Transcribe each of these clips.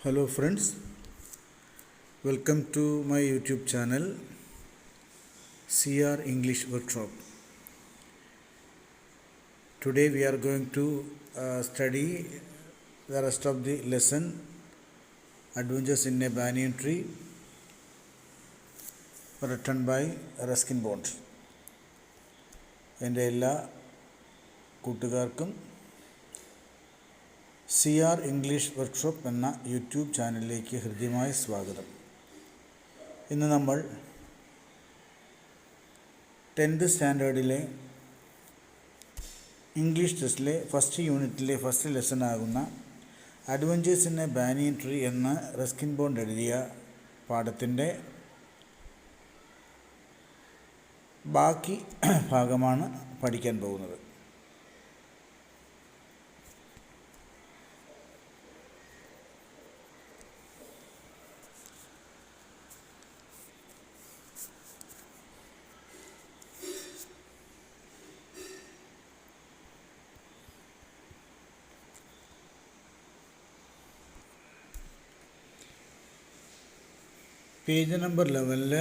Hello friends, welcome to my YouTube channel CR English Workshop. Today we are going to study the rest of the lesson Adventures in a Banyan Tree, written by Ruskin Bond. എൻ്റെ എല്ലാ കൂട്ടുകാർക്കും CR English workshop എന്ന YouTube ചാനലിലേക്ക് ഹൃദ്യമായ സ്വാഗതം. ഇന്ന് നമ്മൾ 10th സ്റ്റാൻഡേർഡിലെ English ടെസ്റ്റിലെ first യൂണിറ്റിലെ ഫസ്റ്റ് ലെസൺ ആകുന്ന adventures in A banyan tree എന്ന റസ്കിൻ ബോണ്ട് എഴുതിയ പാഠത്തിൻ്റെ ബാക്കി ഭാഗമാണ് പഠിക്കാൻ പോകുന്നത്. Page number 11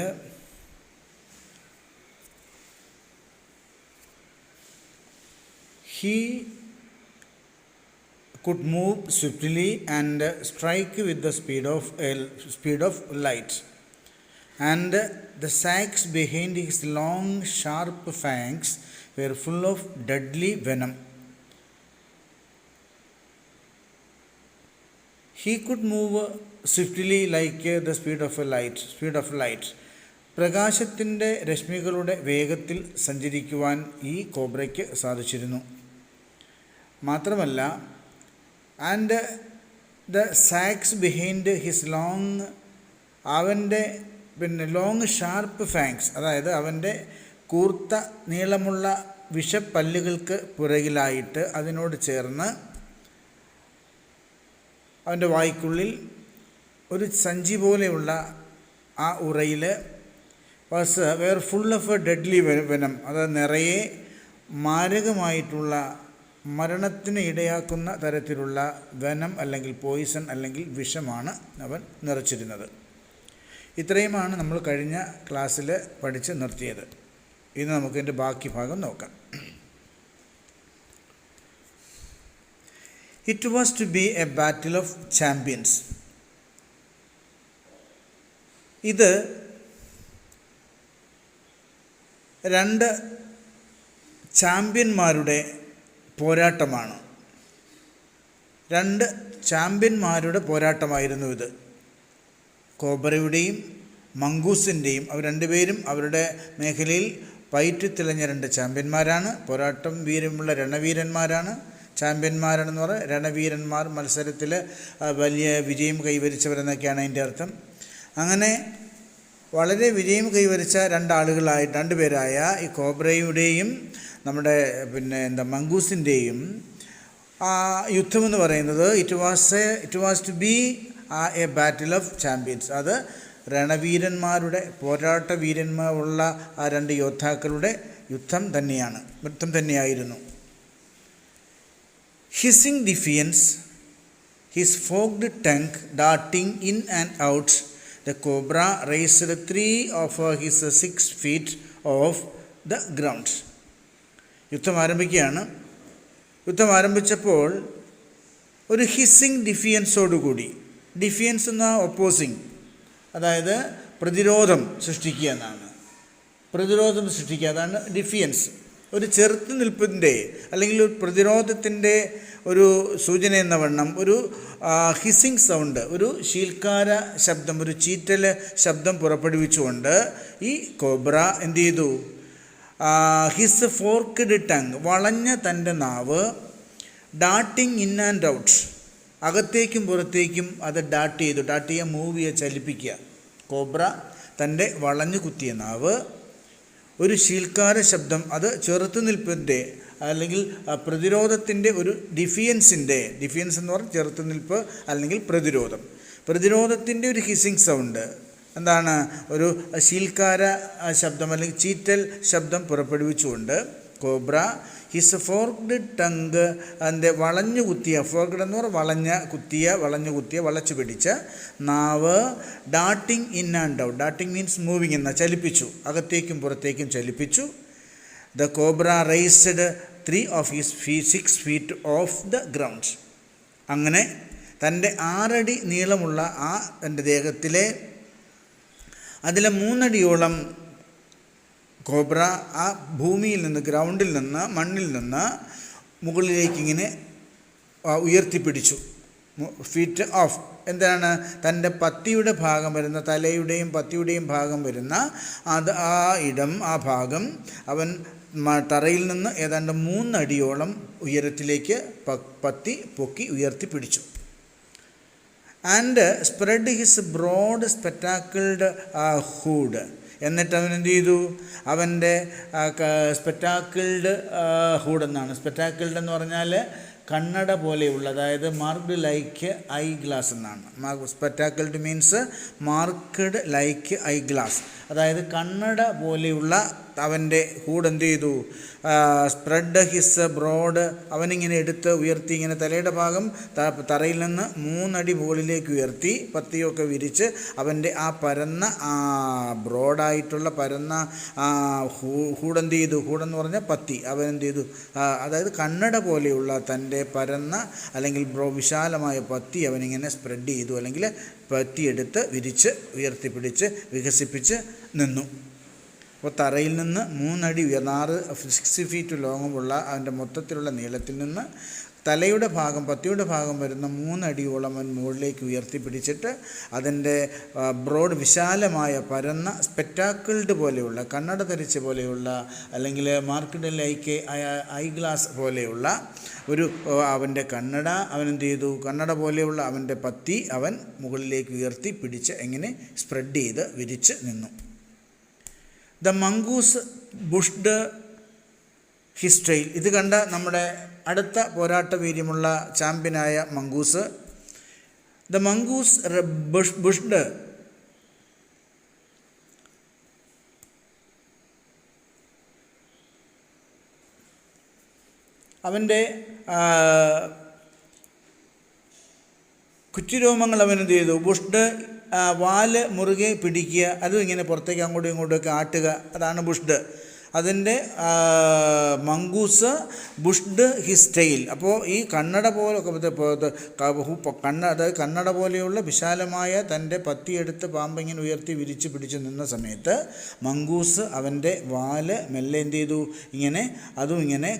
he could move swiftly and strike with the speed of light, and the sacs behind his long sharp fangs were full of deadly venom. He could move swiftly like the speed of light. പ്രകാശത്തിൻ്റെ രശ്മികളുടെ വേഗത്തിൽ സഞ്ചരിക്കുവാൻ ഈ കോബ്രയ്ക്ക് സാധിച്ചിരുന്നു. മാത്രമല്ല, and the സാക്സ് behind his അവൻ്റെ long sharp fangs, അതായത് അവൻ്റെ കൂർത്ത നീളമുള്ള വിഷപ്പല്ലുകൾക്ക് പുറകിലായിട്ട് അതിനോട് ചേർന്ന് അവൻ്റെ വായ്ക്കുള്ളിൽ ഒരു സഞ്ചി പോലെയുള്ള ആ ഉറയിൽ were full of deadly venom, അത് നിറയെ മാരകമായിട്ടുള്ള മരണത്തിന് ഇടയാക്കുന്ന തരത്തിലുള്ള വെനം അല്ലെങ്കിൽ പോയിസൺ അല്ലെങ്കിൽ വിഷമാണ് അവൻ നിറച്ചിരുന്നത്. ഇത്രയുമാണ് നമ്മൾ കഴിഞ്ഞ ക്ലാസ്സിൽ പഠിച്ച് നിർത്തിയത്. ഇന്ന് നമുക്കിതിൻ്റെ ബാക്കി ഭാഗം നോക്കാം. It was to be a battle of champions. ഇത് രണ്ട് ചാമ്പ്യന്മാരുടെ പോരാട്ടമാണ്. രണ്ട് ചാമ്പ്യന്മാരുടെ പോരാട്ടമായിരുന്നു ഇത്. കോബ്രയുടെയും മംഗൂസിൻ്റെയും. അവർ രണ്ടുപേരും അവരുടെ മേഖലയിൽ പയറ്റിത്തിളഞ്ഞ രണ്ട് ചാമ്പ്യന്മാരാണ്. പോരാട്ടം വീര്യമുള്ള രണവീരന്മാരാണ്. ചാമ്പ്യന്മാരാണെന്ന് പറഞ്ഞാൽ രണവീരന്മാർ, മത്സരത്തിൽ വലിയ വിജയം കൈവരിച്ചവരെന്നൊക്കെയാണ് അതിൻ്റെ അർത്ഥം. അങ്ങനെ വളരെ വിജയം കൈവരിച്ച രണ്ടുപേരായ ഈ കോബ്രയുടെയും നമ്മുടെ മംഗൂസിൻ്റെയും യുദ്ധമെന്ന് പറയുന്നത് it was to be a battle of champions. അത് രണവീരന്മാരുടെ പോരാട്ട വീരന്മാരുള്ള ആ രണ്ട് യോദ്ധാക്കളുടെ യുദ്ധം തന്നെയായിരുന്നു. Hissing defiance, his forked tongue darting in and out, the cobra raised 3 of his 6 feet off the ground. യുദ്ധം ആരംഭിച്ചപ്പോൾ ഒരു ഹിസ്സിങ് ഡിഫിയൻസോടുകൂടി, ഡിഫിയൻസ് എന്ന ഒപ്പോസിങ്, അതായത് പ്രതിരോധം സൃഷ്ടിക്കുക എന്നാണ്. അതാണ് ഡിഫിയൻസ്. ഒരു ചെറുത്ത് നിൽപ്പിൻ്റെ അല്ലെങ്കിൽ ഒരു പ്രതിരോധത്തിൻ്റെ ഒരു സൂചന എന്ന വണ്ണം ഒരു ഹിസ്സിങ് സൗണ്ട്, ഒരു ശീൽക്കാര ശബ്ദം, ഒരു ചീറ്റൽ ശബ്ദം പുറപ്പെടുവിച്ചുകൊണ്ട് ഈ കോബ്ര എന്ത് ചെയ്തു? ഹിസ് ഫോർക്ക്ഡ് ടങ്, വളഞ്ഞ തൻ്റെ നാവ്, ഡാട്ടിങ് ഇൻ ആൻഡ് ഔട്ട്, അകത്തേക്കും പുറത്തേക്കും അത് ഡാട്ട് ചെയ്യുക, മൂവ് ചെയ്യുക, ചലിപ്പിക്കുക. കോബ്ര തൻ്റെ വളഞ്ഞു കുത്തിയ നാവ്, ഒരു ശീൽക്കാര ശബ്ദം, അത് ചെറുത്തുനിൽപ്പിൻ്റെ അല്ലെങ്കിൽ പ്രതിരോധത്തിൻ്റെ ഒരു ഡിഫിയൻസ് എന്ന് പറഞ്ഞാൽ ചെറുത്തുനിൽപ്പ് അല്ലെങ്കിൽ പ്രതിരോധത്തിൻ്റെ ഒരു ഹിസ്സിങ് സൗണ്ട്. എന്താണ്? ഒരു ശീൽക്കാര ശബ്ദം അല്ലെങ്കിൽ ചീറ്റൽ ശബ്ദം പുറപ്പെടുവിച്ചുകൊണ്ട് കോബ്ര ഹിസ് ഫോർക്ക്ഡ് ടങ്ക്, അതിൻ്റെ വളഞ്ഞു കുത്തിയ, ഫോർക്ക്ഡ് എന്ന് പറഞ്ഞാൽ വളഞ്ഞു കുത്തിയ വളച്ചു പിടിച്ച നാവ്, darting in and out, darting means moving എന്ന, ചലിപ്പിച്ചു, അകത്തേക്കും പുറത്തേക്കും ചലിപ്പിച്ചു. The cobra raised 3 of his 6 feet off the ground. അങ്ങനെ തൻ്റെ 6 അടി നീളമുള്ള ആ തൻ്റെ ദേഹത്തിലെ അതിലെ 3 അടിയോളം കോബ്ര ആ ഭൂമിയിൽ നിന്ന്, ഗ്രൗണ്ടിൽ നിന്ന്, മണ്ണിൽ നിന്ന് മുകളിലേക്ക് ഇങ്ങനെ ഉയർത്തിപ്പിടിച്ചു. ഫീറ്റ് ഓഫ് എന്താണ്? തൻ്റെ പത്തിയുടെ ഭാഗം വരുന്ന, തലയുടെയും പത്തിയുടെയും ഭാഗം വരുന്ന അത് ആ ഭാഗം അവൻ തറയിൽ നിന്ന് ഏതാണ്ട് 3 അടിയോളം ഉയരത്തിലേക്ക് പത്തി പൊക്കി ഉയർത്തിപ്പിടിച്ചു. And spread his broad spectacled hood. എന്നിട്ട് അവൻ എന്ത് ചെയ്തു? അവൻ്റെ സ്പെറ്റാക്കിൾഡ് ഹൂഡ് എന്നാണ്. സ്പെറ്റാക്കിൾഡ് എന്ന് പറഞ്ഞാൽ കണ്ണട പോലെയുള്ള, അതായത് മാർക്ക്ഡ് ലൈക്ക് ഐ ഗ്ലാസ് എന്നാണ്. Spectacled means marked like eye glass, അതായത് കണ്ണട പോലെയുള്ള അവൻ്റെ ഹൂഡ് എന്ത് ചെയ്തു? സ്പ്രെഡ് ഹിസ് ബ്രോഡ്, അവനിങ്ങനെ എടുത്ത് ഉയർത്തി, ഇങ്ങനെ തലയുടെ ഭാഗം തറയിൽ നിന്ന് 3 അടി മുകളിലേക്ക് ഉയർത്തി പത്തിയൊക്കെ വിരിച്ച് അവൻ്റെ ആ പരന്ന ബ്രോഡായിട്ടുള്ള പരന്ന ഹൂഡ് എന്ത് ചെയ്തു? ഹൂഡെന്ന് പറഞ്ഞാൽ പത്തി. അവൻ എന്ത് ചെയ്തു? അതായത് കണ്ണട പോലെയുള്ള തൻ്റെ പരന്ന അല്ലെങ്കിൽ വിശാലമായ പത്തി അവനിങ്ങനെ സ്പ്രെഡ് ചെയ്തു, അല്ലെങ്കിൽ പത്തിയെടുത്ത് വിരിച്ച് ഉയർത്തിപ്പിടിച്ച് വികസിപ്പിച്ച് നിന്നു. അപ്പോൾ തറയിൽ നിന്ന് 3 അടി 6 ഫീറ്റ് ലോങ്ങുമുള്ള അവൻ്റെ മൊത്തത്തിലുള്ള നീളത്തിൽ നിന്ന് തലയുടെ ഭാഗം, പത്തിയുടെ ഭാഗം വരുന്ന 3 അടിയോളം അവൻ മുകളിലേക്ക് ഉയർത്തിപ്പിടിച്ചിട്ട് അതിൻ്റെ ബ്രോഡ് വിശാലമായ പരന്ന സ്പെറ്റാക്കിൾഡ് പോലെയുള്ള, കണ്ണട ധരിച്ച പോലെയുള്ള, അല്ലെങ്കിൽ മാർക്ക്ഡ് ലൈക്ക് ഐ ഗ്ലാസ് പോലെയുള്ള ഒരു അവൻ്റെ കണ്ണട അവനെന്ത് ചെയ്തു? കണ്ണട പോലെയുള്ള അവൻ്റെ പത്തി അവൻ മുകളിലേക്ക് ഉയർത്തി പിടിച്ച് എങ്ങനെ സ്പ്രെഡ് ചെയ്ത് വിരിച്ച് നിന്നു. The mongoose bushed his tail. ഇത് കണ്ട നമ്മുടെ അടുത്ത പോരാട്ട വീര്യമുള്ള ചാമ്പ്യനായ മംഗൂസ്, ദ മംഗൂസ് ബുഷ്ഡ് അവൻ്റെ കുറ്റിരോമങ്ങൾ അവനെന്ത് ചെയ്തു? ബുഷ്ഡ് വാല് മുറുകെ പിടിക്കുക, അതും ഇങ്ങനെ പുറത്തേക്ക് അങ്ങോട്ടും ഇങ്ങോട്ടുമൊക്കെ ആട്ടുക, അതാണ് ബുഷ്ഡ്. അതിൻ്റെ മംഗൂസ് ബുഷ്ഡ് ഹിസ് ടെയിൽ. അപ്പോൾ ഈ കണ്ണട പോലെ അതായത് കണ്ണട പോലെയുള്ള വിശാലമായ തൻ്റെ പത്തിയെടുത്ത് പാമ്പിങ്ങനെ ഉയർത്തി വിരിച്ച് പിടിച്ച് നിന്ന സമയത്ത് മംഗൂസ് അവൻ്റെ വാല് മെല്ലെ എന്ത് ചെയ്തു? ഇങ്ങനെ അതും ഇങ്ങനെ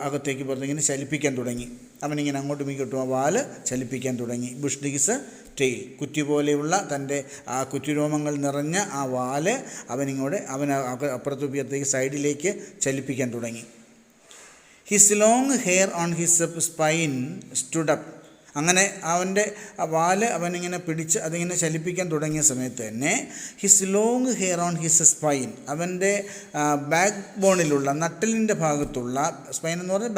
അകത്തേക്ക് പുറത്തേക്കിങ്ങനെ ചലിപ്പിക്കാൻ തുടങ്ങി. അവനിങ്ങനെ അങ്ങോട്ടും ഇങ്ങോട്ടും ആ വാല് ചലിപ്പിക്കാൻ തുടങ്ങി. ബുഷ്ഡ് ഹിസ് ടെയിൽ, കുറ്റി പോലെയുള്ള തൻ്റെ ആ കുറ്റിരോമങ്ങൾ നിറഞ്ഞ ആ വാല് അവനിങ്ങോട്ട് അപ്പുറത്ത് ഉയർത്തേക്ക് സൈഡിലേക്ക് ചലിപ്പിക്കാൻ തുടങ്ങി. His long hair on his spine stood up. അങ്ങനെ അവൻ്റെ വാല് അവനിങ്ങനെ പിടിച്ച് അതിങ്ങനെ ചലിപ്പിക്കാൻ തുടങ്ങിയ സമയത്ത് തന്നെ his long hair on his spine, അവൻ്റെ ബാക്ക് ബോണിലുള്ള നട്ടലിൻ്റെ ഭാഗത്തുള്ള, സ്പൈൻ എന്ന് പറഞ്ഞാൽ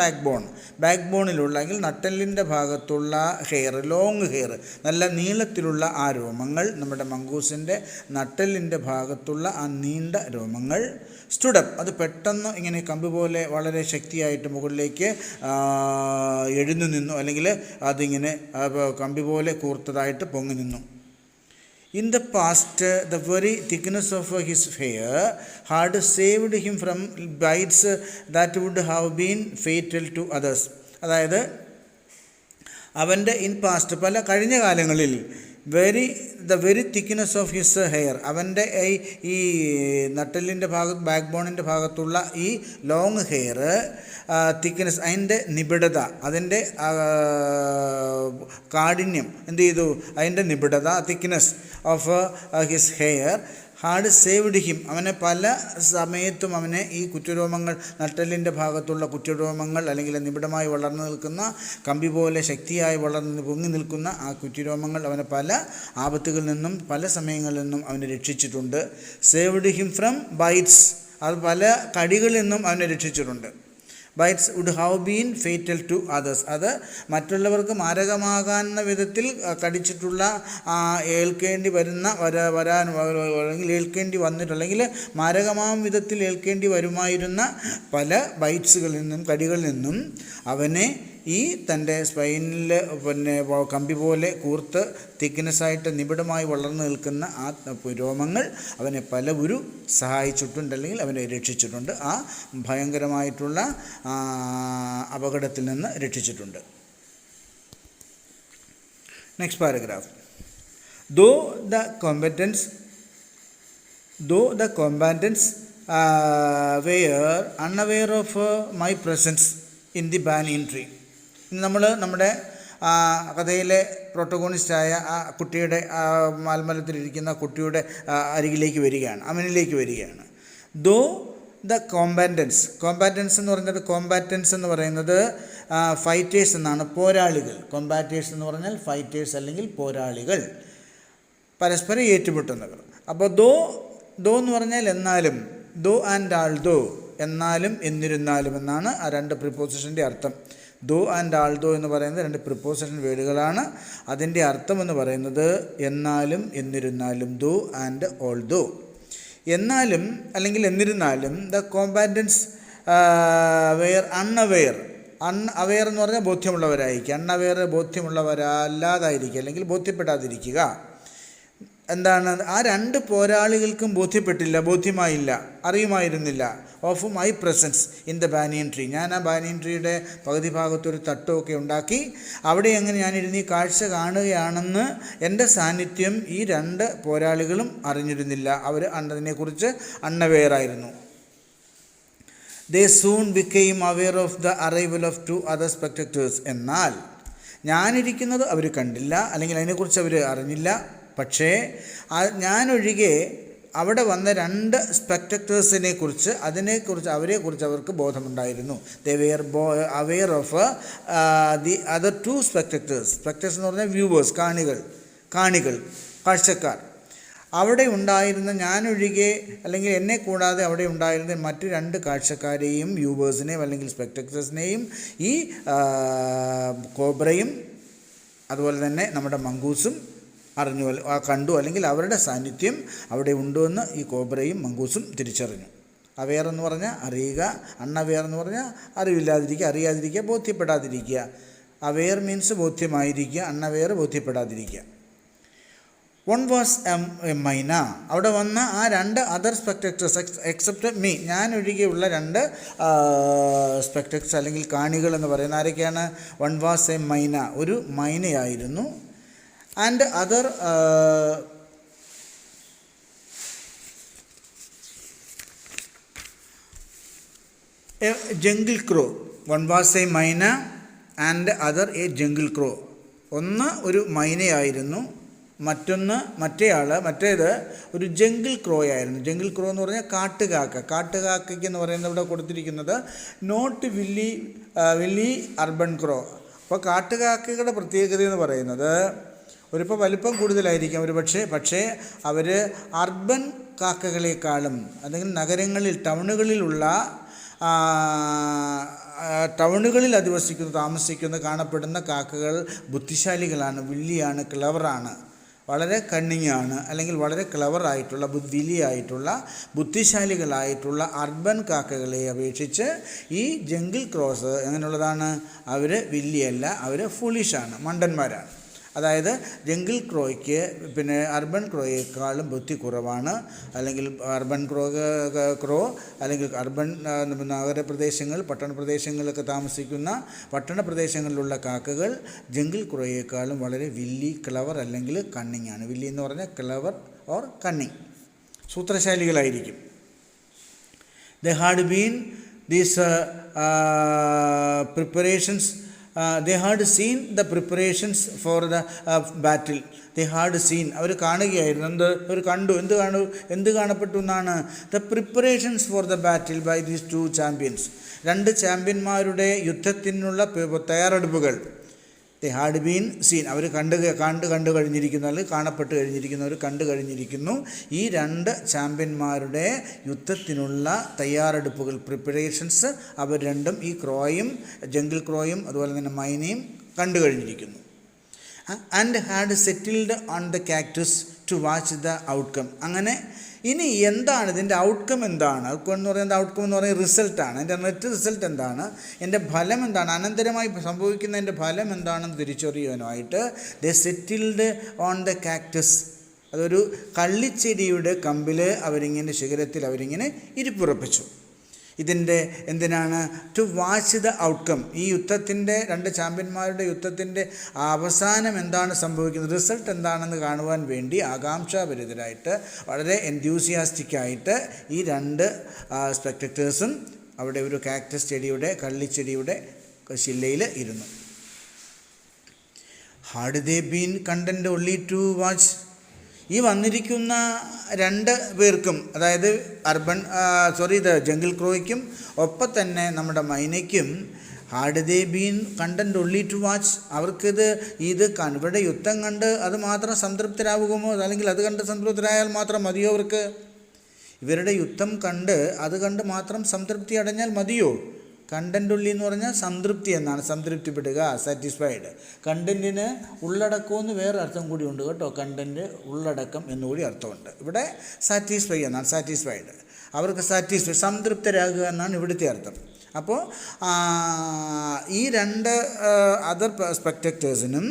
ബാക്ക് ബോണിലുള്ള അല്ലെങ്കിൽ നട്ടലിൻ്റെ ഭാഗത്തുള്ള ഹെയർ, ലോങ് ഹെയർ, നല്ല നീളത്തിലുള്ള ആ രോമങ്ങൾ, നമ്മുടെ മംഗൂസിൻ്റെ നട്ടലിൻ്റെ ഭാഗത്തുള്ള ആ നീണ്ട രോമങ്ങൾ സ്റ്റുഡപ്പ്, അത് പെട്ടെന്ന് ഇങ്ങനെ കമ്പ് പോലെ വളരെ ശക്തിയായിട്ട് മുകളിലേക്ക് എഴുന്നു നിന്നു, അല്ലെങ്കിൽ അതിങ്ങനെ കമ്പി പോലെ കൂർത്തതായിട്ട് പൊങ്ങി നിന്നു. In the past, the very thickness of his hair had saved him from bites that would have been fatal to others. അതായത് അവൻ്റെ ഇൻ പാസ്റ്റ്, പല കഴിഞ്ഞ കാലങ്ങളിൽ the very thickness of his hair, അവൻ്റെ ഈ നട്ടലിൻ്റെ ബാക്ക് ബോണിൻ്റെ ഭാഗത്തുള്ള ഈ ലോങ് ഹെയർ തിക്നെസ്, അതിൻ്റെ നിബിഡത, അതിൻ്റെ കാഠിന്യം എന്ത് ചെയ്തു? അതിൻ്റെ നിബിഡത, thickness of his hair had saved him, അവനെ പല സമയത്തും അവനെ ഈ കുറ്റരോമങ്ങൾ, നട്ടലിൻ്റെ ഭാഗത്തുള്ള കുറ്റരോമങ്ങൾ അല്ലെങ്കിൽ നിബിഡമായി വളർന്നു നിൽക്കുന്ന കമ്പി പോലെ ശക്തിയായി പൊങ്ങി നിൽക്കുന്ന ആ കുറ്റിരോമങ്ങൾ അവനെ പല ആപത്തുകളിൽ നിന്നും പല സമയങ്ങളിൽ നിന്നും അവനെ രക്ഷിച്ചിട്ടുണ്ട്. സേവ്ഡ് ഹിം ഫ്രം ബൈറ്റ്സ്, അത് പല കടികളിൽ നിന്നും അവനെ രക്ഷിച്ചിട്ടുണ്ട്. Bites would have been fatal to others. അത് മറ്റുള്ളവർക്ക് മാരകമാകാവുന്ന വിധത്തിൽ കടിച്ചിട്ടുള്ള ഏൽക്കേണ്ടി വരുന്ന അല്ലെങ്കിൽ ഏൽക്കേണ്ടി വന്നിട്ട് അല്ലെങ്കിൽ മാരകമാം വിധത്തിൽ ഏൽക്കേണ്ടി വരുമായിരുന്ന പല ബൈറ്റ്സുകളിൽ നിന്നും കടികളിൽ നിന്നും അവനെ ഈ തൻ്റെ സ്പൈനിൽ കമ്പി പോലെ കൂർത്ത് തിക്നെസ്സായിട്ട് നിബിഡമായി വളർന്നു നിൽക്കുന്ന ആ രോമങ്ങൾ അവനെ പലവുരു സഹായിച്ചിട്ടുണ്ട്, അല്ലെങ്കിൽ അവനെ രക്ഷിച്ചിട്ടുണ്ട്. ആ ഭയങ്കരമായിട്ടുള്ള അപകടത്തിൽ നിന്ന് രക്ഷിച്ചിട്ടുണ്ട്. Next paragraph. Though the combatants were unaware of my presence in the banyan tree. ഇന്ന് നമ്മൾ നമ്മുടെ കഥയിലെ പ്രൊട്ടഗോണിസ്റ്റായ ആ കുട്ടിയുടെ മാൽമലത്തിലിരിക്കുന്ന കുട്ടിയുടെ അരികിലേക്ക് വരികയാണ്, അവനിലേക്ക് വരികയാണ്. ദോ ദ കോമ്പാറ്റൻസ് എന്ന് പറയുന്നത്, കോമ്പാറ്റൻസ് എന്ന് പറയുന്നത് ഫൈറ്റേഴ്സ് എന്നാണ്, പോരാളികൾ. കോമ്പാറ്റേഴ്സ് എന്ന് പറഞ്ഞാൽ ഫൈറ്റേഴ്സ് അല്ലെങ്കിൽ പോരാളികൾ, പരസ്പരം ഏറ്റുമുട്ടുന്നവർ. അപ്പോൾ ദോ എന്ന് പറഞ്ഞാൽ എന്നാലും, ദോ ആൻഡ് ആൾ ദോ, എന്നാലും എന്നിരുന്നാലും എന്നാണ് ആ രണ്ട് പ്രിപ്പോസിഷൻ്റെ അർത്ഥം. ദോ ആൻഡ് ആൾ ദോ എന്ന് പറയുന്നത് രണ്ട് പ്രിപ്പോസിഷൻ വേർഡുകളാണ്. അതിൻ്റെ അർത്ഥം എന്ന് പറയുന്നത് എന്നാലും എന്നിരുന്നാലും, ദോ ആൻഡ് ഓൾ ദോ. എന്നാലും അല്ലെങ്കിൽ എന്നിരുന്നാലും ദ കോമ്പാറ്റൻസ് വെയർ അൺഅവെയർ. അൺഅവെയർ എന്ന് പറഞ്ഞാൽ ബോധ്യമുള്ളവരായിരിക്കുക, അൺഅവെയർ ബോധ്യമുള്ളവരല്ലാതായിരിക്കുക അല്ലെങ്കിൽ ബോധ്യപ്പെടാതിരിക്കുക. എന്താണ്, ആ രണ്ട് പോരാളികൾക്കും ബോധ്യമായില്ല, അറിയുമായിരുന്നില്ല of my presence in the banyan tree. ഞാൻ ആ ബാനിയൻ ട്രീയുടെ പകുതി ഭാഗത്തൊരു തട്ടുമൊക്കെ ഉണ്ടാക്കി അവിടെ എങ്ങനെ ഞാനിരുന്ന് ഈ കാഴ്ച കാണുകയാണെന്ന് എൻ്റെ സാന്നിധ്യം ഈ രണ്ട് പോരാളികളും അറിഞ്ഞിരുന്നില്ല. അവർ അതിനെക്കുറിച്ച് അൺഅവെയറായിരുന്നു. They soon became aware of the arrival of two other spectators. എന്നാൽ ഞാനിരിക്കുന്നത് അവർ കണ്ടില്ല, അല്ലെങ്കിൽ അതിനെക്കുറിച്ച് അവർ അറിഞ്ഞില്ല. പക്ഷേ ഞാനൊഴികെ അവിടെ വന്ന രണ്ട് സ്പെക്ടക്ടേഴ്സിനെ കുറിച്ച് അവരെക്കുറിച്ച് അവർക്ക് ബോധമുണ്ടായിരുന്നു. They were aware of the other two spectators. Spectators എന്ന് പറഞ്ഞാൽ വ്യൂവേഴ്സ്, കാണികൾ, കാഴ്ചക്കാർ. അവിടെ ഉണ്ടായിരുന്ന ഞാനൊഴികെ അല്ലെങ്കിൽ എന്നെ കൂടാതെ അവിടെ ഉണ്ടായിരുന്ന മറ്റ് രണ്ട് കാഴ്ചക്കാരെയും, വ്യൂവേഴ്സിനെയും അല്ലെങ്കിൽ സ്പെക്ടക്ടേഴ്സിനെയും ഈ കോബ്രയും അതുപോലെ തന്നെ നമ്മുടെ മംഗൂസും കണ്ടു, അല്ലെങ്കിൽ അവരുടെ സാന്നിധ്യം അവിടെ ഉണ്ടെന്ന് ഈ കോബ്രയും മംഗൂസും തിരിച്ചറിഞ്ഞു. അവെയർ എന്ന് പറഞ്ഞാൽ അറിയുക, അൺഅവെയർ എന്ന് പറഞ്ഞാൽ അറിയാതിരിക്കുക, ബോധ്യപ്പെടാതിരിക്കുക. അവെയർ മീൻസ് ബോധ്യമായിരിക്കുക, അൺഅവെയർ ബോധ്യപ്പെടാതിരിക്കുക. One was a mynah. അവിടെ വന്ന ആ രണ്ട് അതർ സ്പെക്ടക്ടേഴ്സ് എക്സെപ്റ്റ് മീ, ഞാൻ ഒഴികെയുള്ള രണ്ട് സ്പെക്ടക്ടേഴ്സ് അല്ലെങ്കിൽ കാണികൾ എന്ന് പറയുന്ന ആരൊക്കെയാണ്? വൺ വാസ് എ മൈന, ഒരു മൈനയായിരുന്നു. And other a jungle crow. One was a mynah and other a jungle crow. ഒന്ന് ഒരു മൈനയായിരുന്നു, മറ്റേത് ഒരു ജംഗിൾ ക്രോ ആയിരുന്നു. ജംഗിൾ ക്രോ എന്ന് പറഞ്ഞാൽ കാട്ടുകാക്കയ്ക്ക് എന്ന് പറയുന്നത് ഇവിടെ കൊടുത്തിരിക്കുന്നത് നോട്ട് വില്ലി അർബൻ ക്രോ. അപ്പോൾ കാട്ടുകാക്കയുടെ പ്രത്യേകത എന്ന് പറയുന്നത് ഒരിപ്പോൾ വലിപ്പം കൂടുതലായിരിക്കാം പക്ഷേ അവർ അർബൻ കാക്കകളെക്കാളും അല്ലെങ്കിൽ നഗരങ്ങളിൽ ടൗണുകളിൽ താമസിക്കുന്ന കാണപ്പെടുന്ന കാക്കകൾ ബുദ്ധിശാലികളാണ്, വില്ലിയാണ്, ക്ലവറാണ്, വളരെ കണ്ണിങ്ങാണ്, അല്ലെങ്കിൽ വളരെ ക്ലവറായിട്ടുള്ള വില്ലിയായിട്ടുള്ള ബുദ്ധിശാലികളായിട്ടുള്ള അർബൻ കാക്കകളെ അപേക്ഷിച്ച് ഈ ജംഗിൾ ക്രോസ് എങ്ങനെയുള്ളതാണ്? അവർ വില്ലിയല്ല, അവർ ഫുളിഷാണ്, മണ്ടന്മാരാണ്. അതായത് ജംഗിൾ ക്രോയ്ക്ക് അർബൻ ക്രോയേക്കാളും ബുദ്ധി കുറവാണ്. അല്ലെങ്കിൽ അർബൻ ക്രോ അല്ലെങ്കിൽ അർബൻ നഗരപ്രദേശങ്ങൾ, പട്ടണപ്രദേശങ്ങളിലൊക്കെ താമസിക്കുന്ന പട്ടണപ്രദേശങ്ങളിലുള്ള കാക്കകൾ ജംഗിൾ ക്രോയേക്കാളും വളരെ ക്ലവർ അല്ലെങ്കിൽ കണ്ണിങ് ആണ്. വില്ലി എന്ന് പറഞ്ഞാൽ ക്ലവർ ഓർ കണ്ണിങ്, സൂത്രശാലികളായിരിക്കും. They had been these preparations. They had seen the preparations for the battle. They had seen, അവർ കാണുകയായിരുന്നു. എന്ത് കാണപ്പെട്ടു എന്നാണ്? The preparations for the battle by these two champions. രണ്ട് ചാമ്പ്യന്മാരുടെ യുദ്ധത്തിനുള്ള തയ്യാറെടുപ്പുകൾ. ദേ ഹാഡ് ബീൻ സീൻ, അവർ കണ്ടു കഴിഞ്ഞിരിക്കുന്നു, അല്ലെങ്കിൽ കാണപ്പെട്ട് കഴിഞ്ഞിരിക്കുന്നവർ കണ്ടു കഴിഞ്ഞിരിക്കുന്നു. ഈ രണ്ട് ചാമ്പ്യന്മാരുടെ യുദ്ധത്തിനുള്ള തയ്യാറെടുപ്പുകൾ, പ്രിപ്പറേഷൻസ് അവർ രണ്ടും, ഈ ക്രോയും ജംഗിൾ ക്രോയും അതുപോലെ തന്നെ മൈനയും കണ്ടു കഴിഞ്ഞിരിക്കുന്നു. And had settled on the cactus to watch the outcome. അങ്ങനെ ഇനി എന്താണ് ഇതിൻ്റെ ഔട്ട്കം എന്താണ്? ഔട്ട്കം എന്ന് പറയുന്നത്, ഔട്ട്കം എന്ന് പറയുന്നത് റിസൾട്ടാണ്. എൻ്റെ നെറ്റ് റിസൾട്ട് എന്താണ്, എൻ്റെ ഫലം എന്താണ്, അനന്തരമായി സംഭവിക്കുന്നതിൻ്റെ ഫലം എന്താണെന്ന് തിരിച്ചറിയാനായിട്ട് they settled on the cactus, അതൊരു കള്ളിച്ചെടിയുടെ കമ്പിൽ അവരിങ്ങനെ, ശിഖരത്തിൽ അവരിങ്ങനെ ഇരിപ്പുറപ്പിച്ചു. ഇതിൻ്റെ എന്തിനാണ്? To watch the outcome. ഈ യുദ്ധത്തിൻ്റെ, രണ്ട് ചാമ്പ്യന്മാരുടെ യുദ്ധത്തിൻ്റെ അവസാനം എന്താണ് സംഭവിക്കുന്നത്, റിസൾട്ട് എന്താണെന്ന് കാണുവാൻ വേണ്ടി ആകാംക്ഷാഭരിതരായിട്ട്, വളരെ എൻത്യൂസിയാസ്റ്റിക്കായിട്ട് ഈ രണ്ട് സ്പെക്ടേറ്റേഴ്സും അവിടെ ഒരു കാക്ടസ് ചെടിയുടെ, കള്ളിച്ചെടിയുടെ ശിലയിൽ ഇരുന്നു. Had they been content only to watch? ഈ വന്നിരിക്കുന്ന രണ്ട് പേർക്കും, അതായത് ഇത് ജംഗിൾ ക്രോയ്ക്കും ഒപ്പം തന്നെ നമ്മുടെ മൈനയ്ക്കും, had they been content only to watch, അവർക്കിത് ഇവിടെ യുദ്ധം കണ്ട് അത് മാത്രം സംതൃപ്തരാകുമോ, അല്ലെങ്കിൽ അത് കണ്ട് സംതൃപ്തരായാൽ മാത്രം മതിയോ അവർക്ക്? ഇവരുടെ യുദ്ധം കണ്ട് അത് കണ്ട് മാത്രം സംതൃപ്തി അടഞ്ഞാൽ മതിയോ? കണ്ടൻ്റ് ഉള്ളി എന്ന് പറഞ്ഞാൽ സംതൃപ്തി എന്നാണ്, സംതൃപ്തിപ്പെടുക, സാറ്റിസ്ഫൈഡ്. കണ്ടൻറ്റിന് ഉള്ളടക്കമെന്ന് വേറെ അർത്ഥം കൂടി ഉണ്ട് കേട്ടോ. കണ്ടൻറ്റ് ഉള്ളടക്കം എന്നുകൂടി അർത്ഥമുണ്ട്. ഇവിടെ സാറ്റിസ്ഫൈ എന്നാണ്, സാറ്റിസ്ഫൈഡ്. അവർക്ക് സംതൃപ്തരാകുക എന്നാണ് ഇവിടുത്തെ അർത്ഥം. അപ്പോൾ ഈ രണ്ട് അതർ സ്പെക്ടേറ്റേഴ്സിനും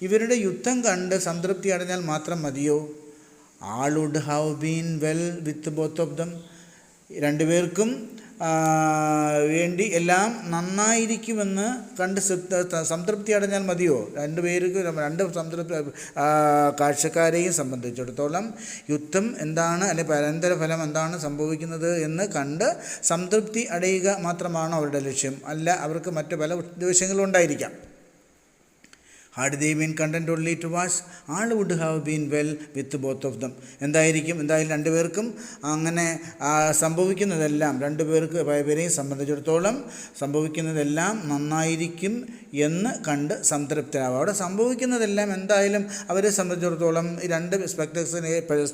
ഇവരുടെ യുദ്ധം കണ്ട് സംതൃപ്തി അടഞ്ഞാൽ മാത്രം മതിയോ? All would have been well with both of them. രണ്ടുപേർക്കും വേണ്ടി എല്ലാം നന്നായിരിക്കുമെന്ന് കണ്ട് സംതൃപ്തി അടഞ്ഞാൽ മതിയോ? രണ്ട് കാഴ്ചക്കാരെയും സംബന്ധിച്ചിടത്തോളം യുദ്ധം എന്താണ്, അല്ലെങ്കിൽ അനന്തരഫലം എന്താണ് സംഭവിക്കുന്നത് എന്ന് കണ്ട് സംതൃപ്തി അടയുക മാത്രമാണോ അവരുടെ ലക്ഷ്യം? അല്ല, അവർക്ക് മറ്റ് പല ഉദ്ദേശങ്ങളും ഉണ്ടായിരിക്കാം. Had they been content only to watch, all would have been well with both of them. എന്തായാലും രണ്ടുപേർക്കും അങ്ങനെ സംഭവിക്കുന്നതെല്ലാം, രണ്ടുപേരെയും സംബന്ധിച്ചിടത്തോളം സംഭവിക്കുന്നതെല്ലാം നന്നായിരിക്കും എന്ന് കണ്ട് സംതൃപ്തരാകും. അവിടെ സംഭവിക്കുന്നതെല്ലാം എന്തായാലും അവരെ സംബന്ധിച്ചിടത്തോളം, ഈ രണ്ട്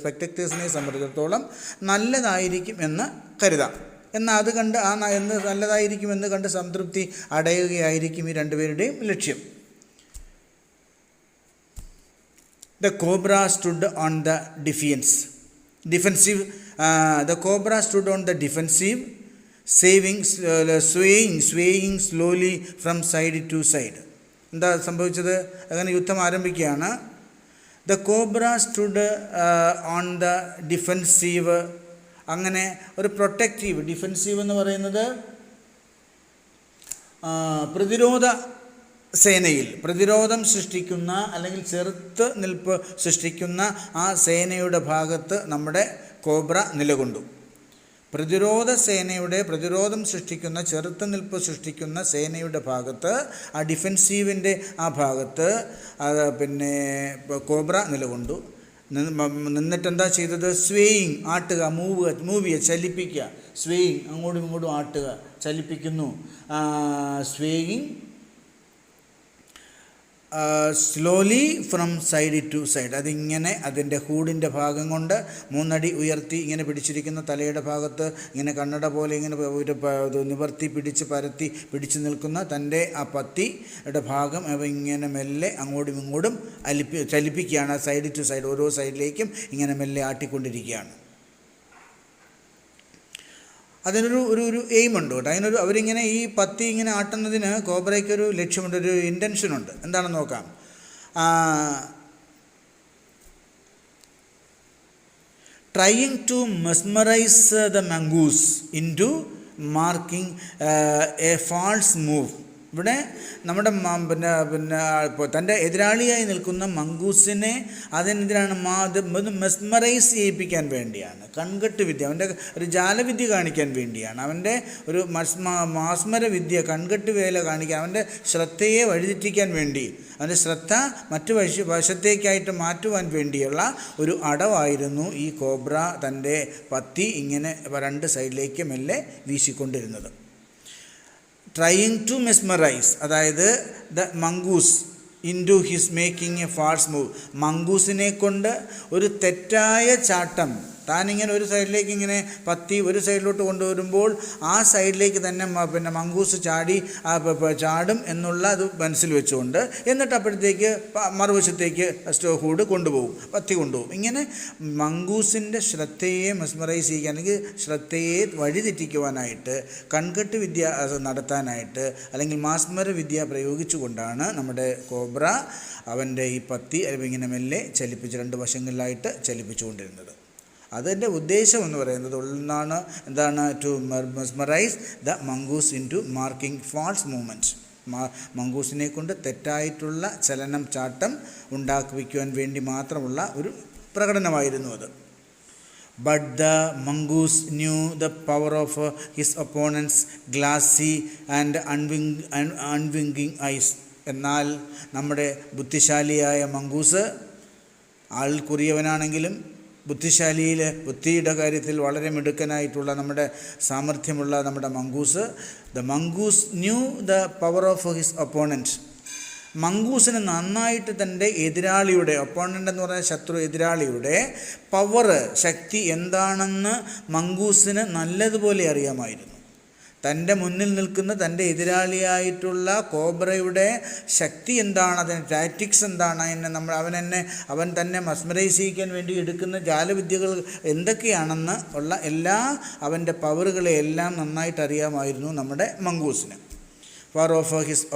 സ്പെക്ടേറ്റേഴ്സിനെ സംബന്ധിച്ചിടത്തോളം നല്ലതായിരിക്കും എന്ന് കരുതാം. എന്നാൽ അത് കണ്ട് എന്ന് നല്ലതായിരിക്കുമെന്ന് കണ്ട് സംതൃപ്തി അടയുകയായിരിക്കും ഈ രണ്ടുപേരുടെയും ലക്ഷ്യം. The cobra stood on the defensive. The cobra stood on the defensive, swaying slowly from side to side. എന്താ സംഭവിച്ചത്? അങ്ങനെ യുദ്ധം ആരംഭിക്കുകയാണ്. The cobra stood on the defensive. അങ്ങനെ ഒരു പ്രൊട്ടക്റ്റീവ്, ഡിഫെൻസീവ് എന്ന് പറയുന്നത് പ്രതിരോധ സേനയിൽ പ്രതിരോധം സൃഷ്ടിക്കുന്ന, അല്ലെങ്കിൽ ചെറുത്ത് നിൽപ്പ് സൃഷ്ടിക്കുന്ന ആ സേനയുടെ ഭാഗത്ത് നമ്മുടെ കോബ്ര നിലകൊണ്ടു. പ്രതിരോധം സൃഷ്ടിക്കുന്ന, ചെറുത്ത് നിൽപ്പ് സൃഷ്ടിക്കുന്ന സേനയുടെ ഭാഗത്ത്, ആ ഡിഫെൻസീവിൻ്റെ ആ ഭാഗത്ത് കോബ്ര നിലകൊണ്ടു. നിന്നിട്ടെന്താ ചെയ്തത്? സ്വേയിങ്, ആട്ടുക, മൂവ് ചെയ്യുക, ചലിപ്പിക്കുക. സ്വേയിങ്, അങ്ങോട്ടും ഇങ്ങോട്ടും ആട്ടുക, ചലിപ്പിക്കുന്നു. Swaying slowly from side to side. അതിങ്ങനെ അതിൻ്റെ ഹൂഡിൻ്റെ ഭാഗം കൊണ്ട് 3 അടി ഉയർത്തി ഇങ്ങനെ പിടിച്ചിരിക്കുന്ന തലയുടെ ഭാഗത്ത് ഇങ്ങനെ കണ്ണട പോലെ ഇങ്ങനെ ഒരു നിവർത്തി പിടിച്ച് നിൽക്കുന്ന തൻ്റെ ആ പത്തിയുടെ ഭാഗം അവ ഇങ്ങനെ മെല്ലെ അങ്ങോട്ടും ഇങ്ങോട്ടും ചലിപ്പിക്കുകയാണ്. സൈഡ് ടു സൈഡ്, ഓരോ സൈഡിലേക്കും ഇങ്ങനെ മെല്ലെ ആട്ടിക്കൊണ്ടിരിക്കുകയാണ്. അതിനൊരു എയിമുണ്ട് കേട്ടോ. അവരിങ്ങനെ ഈ പത്തി ഇങ്ങനെ ആട്ടുന്നതിന് കോബ്രയ്ക്കൊരു ലക്ഷ്യമുണ്ട്, ഒരു ഇൻറ്റൻഷനുണ്ട്. എന്താണെന്ന് നോക്കാം. Trying to mesmerise the mongoose into marking a false move. ഇവിടെ നമ്മുടെ തൻ്റെ എതിരാളിയായി നിൽക്കുന്ന മംഗൂസിനെ അതിനെതിരാണ് മെസ്മറൈസ് ചെയ്യിപ്പിക്കാൻ വേണ്ടിയാണ്. കൺകെട്ട് വിദ്യ, അവൻ്റെ ഒരു ജാലവിദ്യ കാണിക്കാൻ വേണ്ടിയാണ്. അവൻ്റെ ഒരു മാസ്മര വിദ്യ, കൺകെട്ട് വേല കാണിക്കാൻ, അവൻ്റെ ശ്രദ്ധയെ വഴിതെറ്റിക്കാൻ വേണ്ടി, അവൻ്റെ ശ്രദ്ധ മറ്റു വശത്തേക്കായിട്ട് മാറ്റുവാൻ വേണ്ടിയുള്ള ഒരു അടവായിരുന്നു ഈ കോബ്ര തൻ്റെ പത്തി ഇങ്ങനെ 2 സൈഡിലേക്ക് മെല്ലെ വീശിക്കൊണ്ടിരുന്നത്. ട്രൈയിങ് ടു മെസ്മറൈസ്, അതായത് the mongoose, into his making a false move. മങ്കൂസിനെ കൊണ്ട് ഒരു തെറ്റായ ചാട്ടം, താനിങ്ങനെ ഒരു സൈഡിലേക്ക് ഇങ്ങനെ പത്തി ഒരു സൈഡിലോട്ട് കൊണ്ടുവരുമ്പോൾ ആ സൈഡിലേക്ക് തന്നെ മങ്കൂസ് ചാടും എന്നുള്ള അത് മനസ്സിൽ വെച്ചുകൊണ്ട് എന്നിട്ട് അപ്പോഴത്തേക്ക് മറുവശത്തേക്ക് ഹൂഡ് കൊണ്ടുപോകും, പത്തി കൊണ്ടുപോകും. ഇങ്ങനെ മങ്കൂസിൻ്റെ ശ്രദ്ധയെ മെസ്മറൈസ് ചെയ്യാൻ അല്ലെങ്കിൽ ശ്രദ്ധയെ വഴിതെറ്റിക്കുവാനായിട്ട് കൺകെട്ട് വിദ്യ നടത്താനായിട്ട് അല്ലെങ്കിൽ മാസ്മര വിദ്യ പ്രയോഗിച്ചുകൊണ്ടാണ് നമ്മുടെ കോബ്ര അവൻ്റെ ഈ പത്തി അല്ലെങ്കിൽ ഇങ്ങനെ മെല്ലെ ചലിപ്പിച്ച് രണ്ട് വശങ്ങളിലായിട്ട് ചലിപ്പിച്ചുകൊണ്ടിരുന്നത്. അതിൻ്റെ ഉദ്ദേശം എന്ന് പറയുന്നത് എന്താണ് to mesmerise the mongoose into marking false movements. മങ്കൂസിനെ കൊണ്ട് തെറ്റായിട്ടുള്ള ചാട്ടം ഉണ്ടാക്കിപ്പിക്കുവാൻ വേണ്ടി മാത്രമുള്ള ഒരു പ്രകടനമായിരുന്നു അത്. But the mongoose knew the power of his opponent's glassy and unwinking eyes. എന്നാൽ നമ്മുടെ ബുദ്ധിശാലിയായ മങ്കൂസ് ആൾ കുറിയവനാണെങ്കിലും ബുദ്ധിയുടെ കാര്യത്തിൽ വളരെ മിടുക്കനായിട്ടുള്ള നമ്മുടെ സാമർഥ്യമുള്ള നമ്മുടെ mongoose, the mongoose knew the power of his opponent. മങ്കൂസിന് നന്നായിട്ട് തൻ്റെ എതിരാളിയുടെ, ഒപ്പോണൻ്റ് എന്ന് പറഞ്ഞാൽ എതിരാളിയുടെ പവർ, ശക്തി എന്താണെന്ന് മങ്കൂസിന് നല്ലതുപോലെ അറിയാമായിരുന്നു. തൻ്റെ മുന്നിൽ നിൽക്കുന്ന തൻ്റെ എതിരാളിയായിട്ടുള്ള കോബ്രയുടെ ശക്തി എന്താണ്, അതിന് ടാറ്റിക്സ് എന്താണ്, അവൻ തന്നെ മസ്മറൈസ് ചെയ്യിക്കാൻ വേണ്ടി എടുക്കുന്ന ജാലവിദ്യകൾ എന്തൊക്കെയാണെന്ന് ഉള്ള എല്ലാ അവൻ്റെ പവറുകളെ എല്ലാം നന്നായിട്ട് അറിയാമായിരുന്നു നമ്മുടെ മങ്കൂസിന്. പവർ ഓഫ് ഹിസ്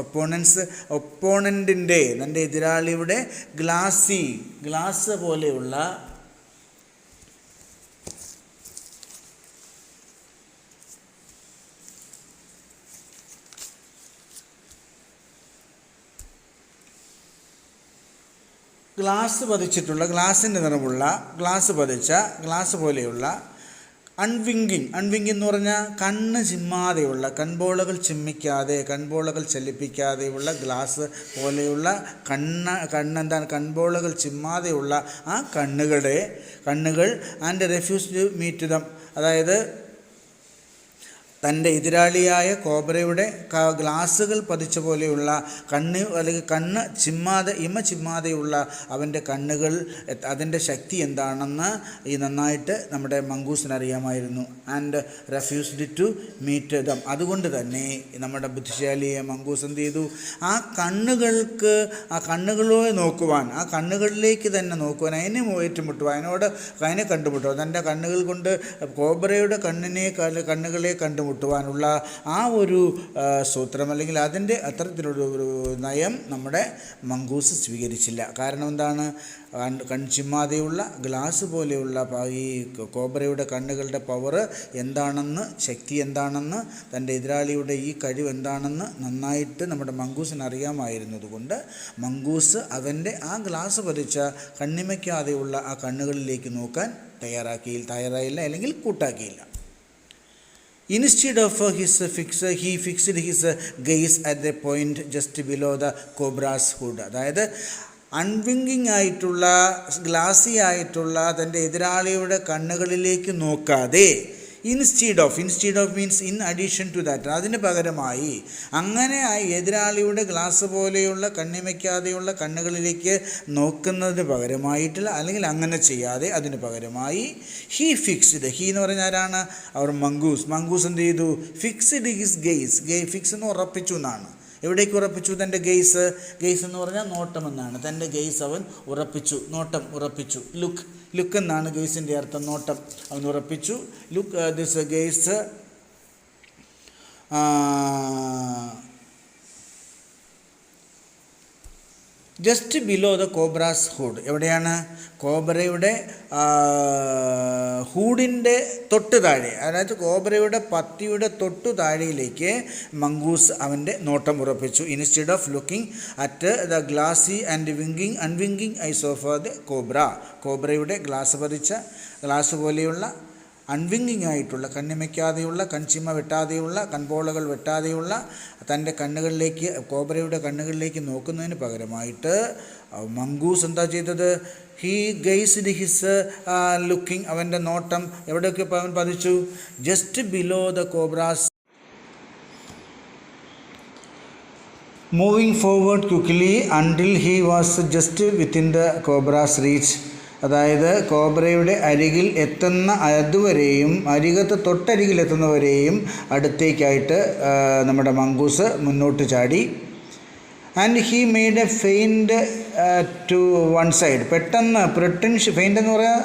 ഒപ്പോണൻറ്റിൻ്റെ തൻ്റെ എതിരാളിയുടെ ഗ്ലാസ് പോലെയുള്ള ഗ്ലാസിൻ്റെ നിറമുള്ള ഗ്ലാസ് പോലെയുള്ള അൺവിങ്കിങ് എന്ന് പറഞ്ഞാൽ കണ്ണ് ചിമ്മാതെയുള്ള, കൺപോളകൾ ചിമ്മിക്കാതെ, കൺപോളകൾ ചലിപ്പിക്കാതെയുള്ള ഗ്ലാസ് പോലെയുള്ള കൺപോളകൾ ചിമ്മാതെയുള്ള ആ കണ്ണുകൾ and refuse to meet them. അതായത് തൻ്റെ എതിരാളിയായ കോബ്രയുടെ ഗ്ലാസുകൾ പതിച്ച പോലെയുള്ള അല്ലെങ്കിൽ കണ്ണ് ചിമ്മാതെയുള്ള അവൻ്റെ കണ്ണുകൾ, അതിൻ്റെ ശക്തി എന്താണെന്ന് നന്നായിട്ട് നമ്മുടെ മങ്കൂസിന് അറിയാമായിരുന്നു. And refused to meet them. അതുകൊണ്ട് തന്നെ നമ്മുടെ ബുദ്ധിശാലിയെ മങ്കൂസ് എന്ത് ചെയ്തു, ആ കണ്ണുകളെ നോക്കുവാൻ, ആ കണ്ണുകളിലേക്ക് തന്നെ നോക്കുവാൻ, അതിനെ ഏറ്റുമുട്ടുവാൻ, അതിനെ കണ്ടുമുട്ടുവാൻ, തൻ്റെ കണ്ണുകൾ കൊണ്ട് കോബ്രയുടെ കണ്ണുകളെ കണ്ടുമുട്ടുവാനുള്ള ആ ഒരു സൂത്രം അല്ലെങ്കിൽ അതിൻ്റെ അത്തരത്തിലൊരു നയം നമ്മുടെ മങ്കൂസ് സ്വീകരിച്ചില്ല. കാരണം എന്താണ്, കൺചിമ്മാതെയുള്ള ഗ്ലാസ് പോലെയുള്ള ഈ കോബ്രയുടെ കണ്ണുകളുടെ പവർ എന്താണെന്ന്, ശക്തി എന്താണെന്ന്, തൻ്റെ എതിരാളിയുടെ ഈ കഴിവ് എന്താണെന്ന് നന്നായിട്ട് നമ്മുടെ മങ്കൂസിന് അറിയാമായിരുന്നതുകൊണ്ട് മങ്കൂസ് അവൻ്റെ ആ ഗ്ലാസ് പതിച്ച കണ്ണിമയ്ക്കാതെയുള്ള ആ കണ്ണുകളിലേക്ക് നോക്കാൻ തയ്യാറായില്ല അല്ലെങ്കിൽ കൂട്ടാക്കിയില്ല. Instead of he fixed his gaze at the point just below the cobra's hood. അതായത് അൺവിങ്കിങ് ആയിട്ടുള്ള, ഗ്ലാസി ആയിട്ടുള്ള തൻ്റെ എതിരാളിയുടെ കണ്ണുകളിലേക്ക് നോക്കാതെ instead of means in addition to that, അതിന് പകരമായി അങ്ങനെ എതിരാളിയുടെ ഗ്ലാസ് പോലെയുള്ള കണ്ണിമയ്ക്കാതെയുള്ള കണ്ണുകളിലേക്ക് നോക്കുന്നതിന് പകരമായിട്ടില്ല, അല്ലെങ്കിൽ അങ്ങനെ ചെയ്യാതെ അതിന് പകരമായി ഹീ എന്ന് പറഞ്ഞാൽ ആരാണ്, അവർ മങ്കൂസ് എന്ത് ചെയ്തു, ഫിക്സ്ഡ് ഹിസ് ഗെയ്സ്, ഫിക്സ് എന്ന് ഉറപ്പിച്ചു എന്നാണ്. എവിടേക്ക് ഉറപ്പിച്ചു, തൻ്റെ ഗെയ്സ് എന്ന് പറഞ്ഞാൽ നോട്ടം എന്നാണ്. തൻ്റെ ഗെയ്സ് അവൻ ഉറപ്പിച്ചു, നോട്ടം ഉറപ്പിച്ചു. ലുക്ക് എന്നാണ് ഗെയ്സിൻ്റെ അർത്ഥം, നോട്ടം അവൻ ഉറപ്പിച്ചു. This guys just below the cobras hood. എവിടെയാണ്, കോബ്രയുടെ ഹൂഡിൻ്റെ തൊട്ട് താഴെ, അതായത് കോബ്രയുടെ പത്തിയുടെ തൊട്ടു താഴെയിലേക്ക് മങ്കൂസ് അവൻ്റെ നോട്ടം ഉറപ്പിച്ചു. Instead of looking at the glassy and unwinking eyes of the കോബ്രയുടെ ഗ്ലാസ് പോലെയുള്ള അൺവിങ്കിങ് ആയിട്ടുള്ള, കണ്ണിമയ്ക്കാതെയുള്ള, കൺചിമ്മ വെട്ടാതെയുള്ള, കൺപോളകൾ വെട്ടാതെയുള്ള തൻ്റെ കോബ്രയുടെ കണ്ണുകളിലേക്ക് നോക്കുന്നതിന് പകരമായിട്ട് മങ്കൂസ് എന്താ ചെയ്തത്, ഹീ ഗെയ്സ്ഡ് ഹിസ് ലുക്കിംഗ്, അവൻ്റെ നോട്ടം എവിടെയൊക്കെ അവൻ പതിച്ചു, just below the cobras moving forward quickly until he was just within the cobras reach. അതായത് കോബ്രയുടെ അരികിൽ എത്തുന്ന അതുവരെയും, അരികത്ത് തൊട്ടരികിൽ എത്തുന്നവരെയും അടുത്തേക്കായിട്ട് നമ്മുടെ മംഗൂസ് മുന്നോട്ട് ചാടി. And he made a feint to one side. പെട്ടെന്ന് ഫെയിൻ്റ് എന്ന് പറയാൻ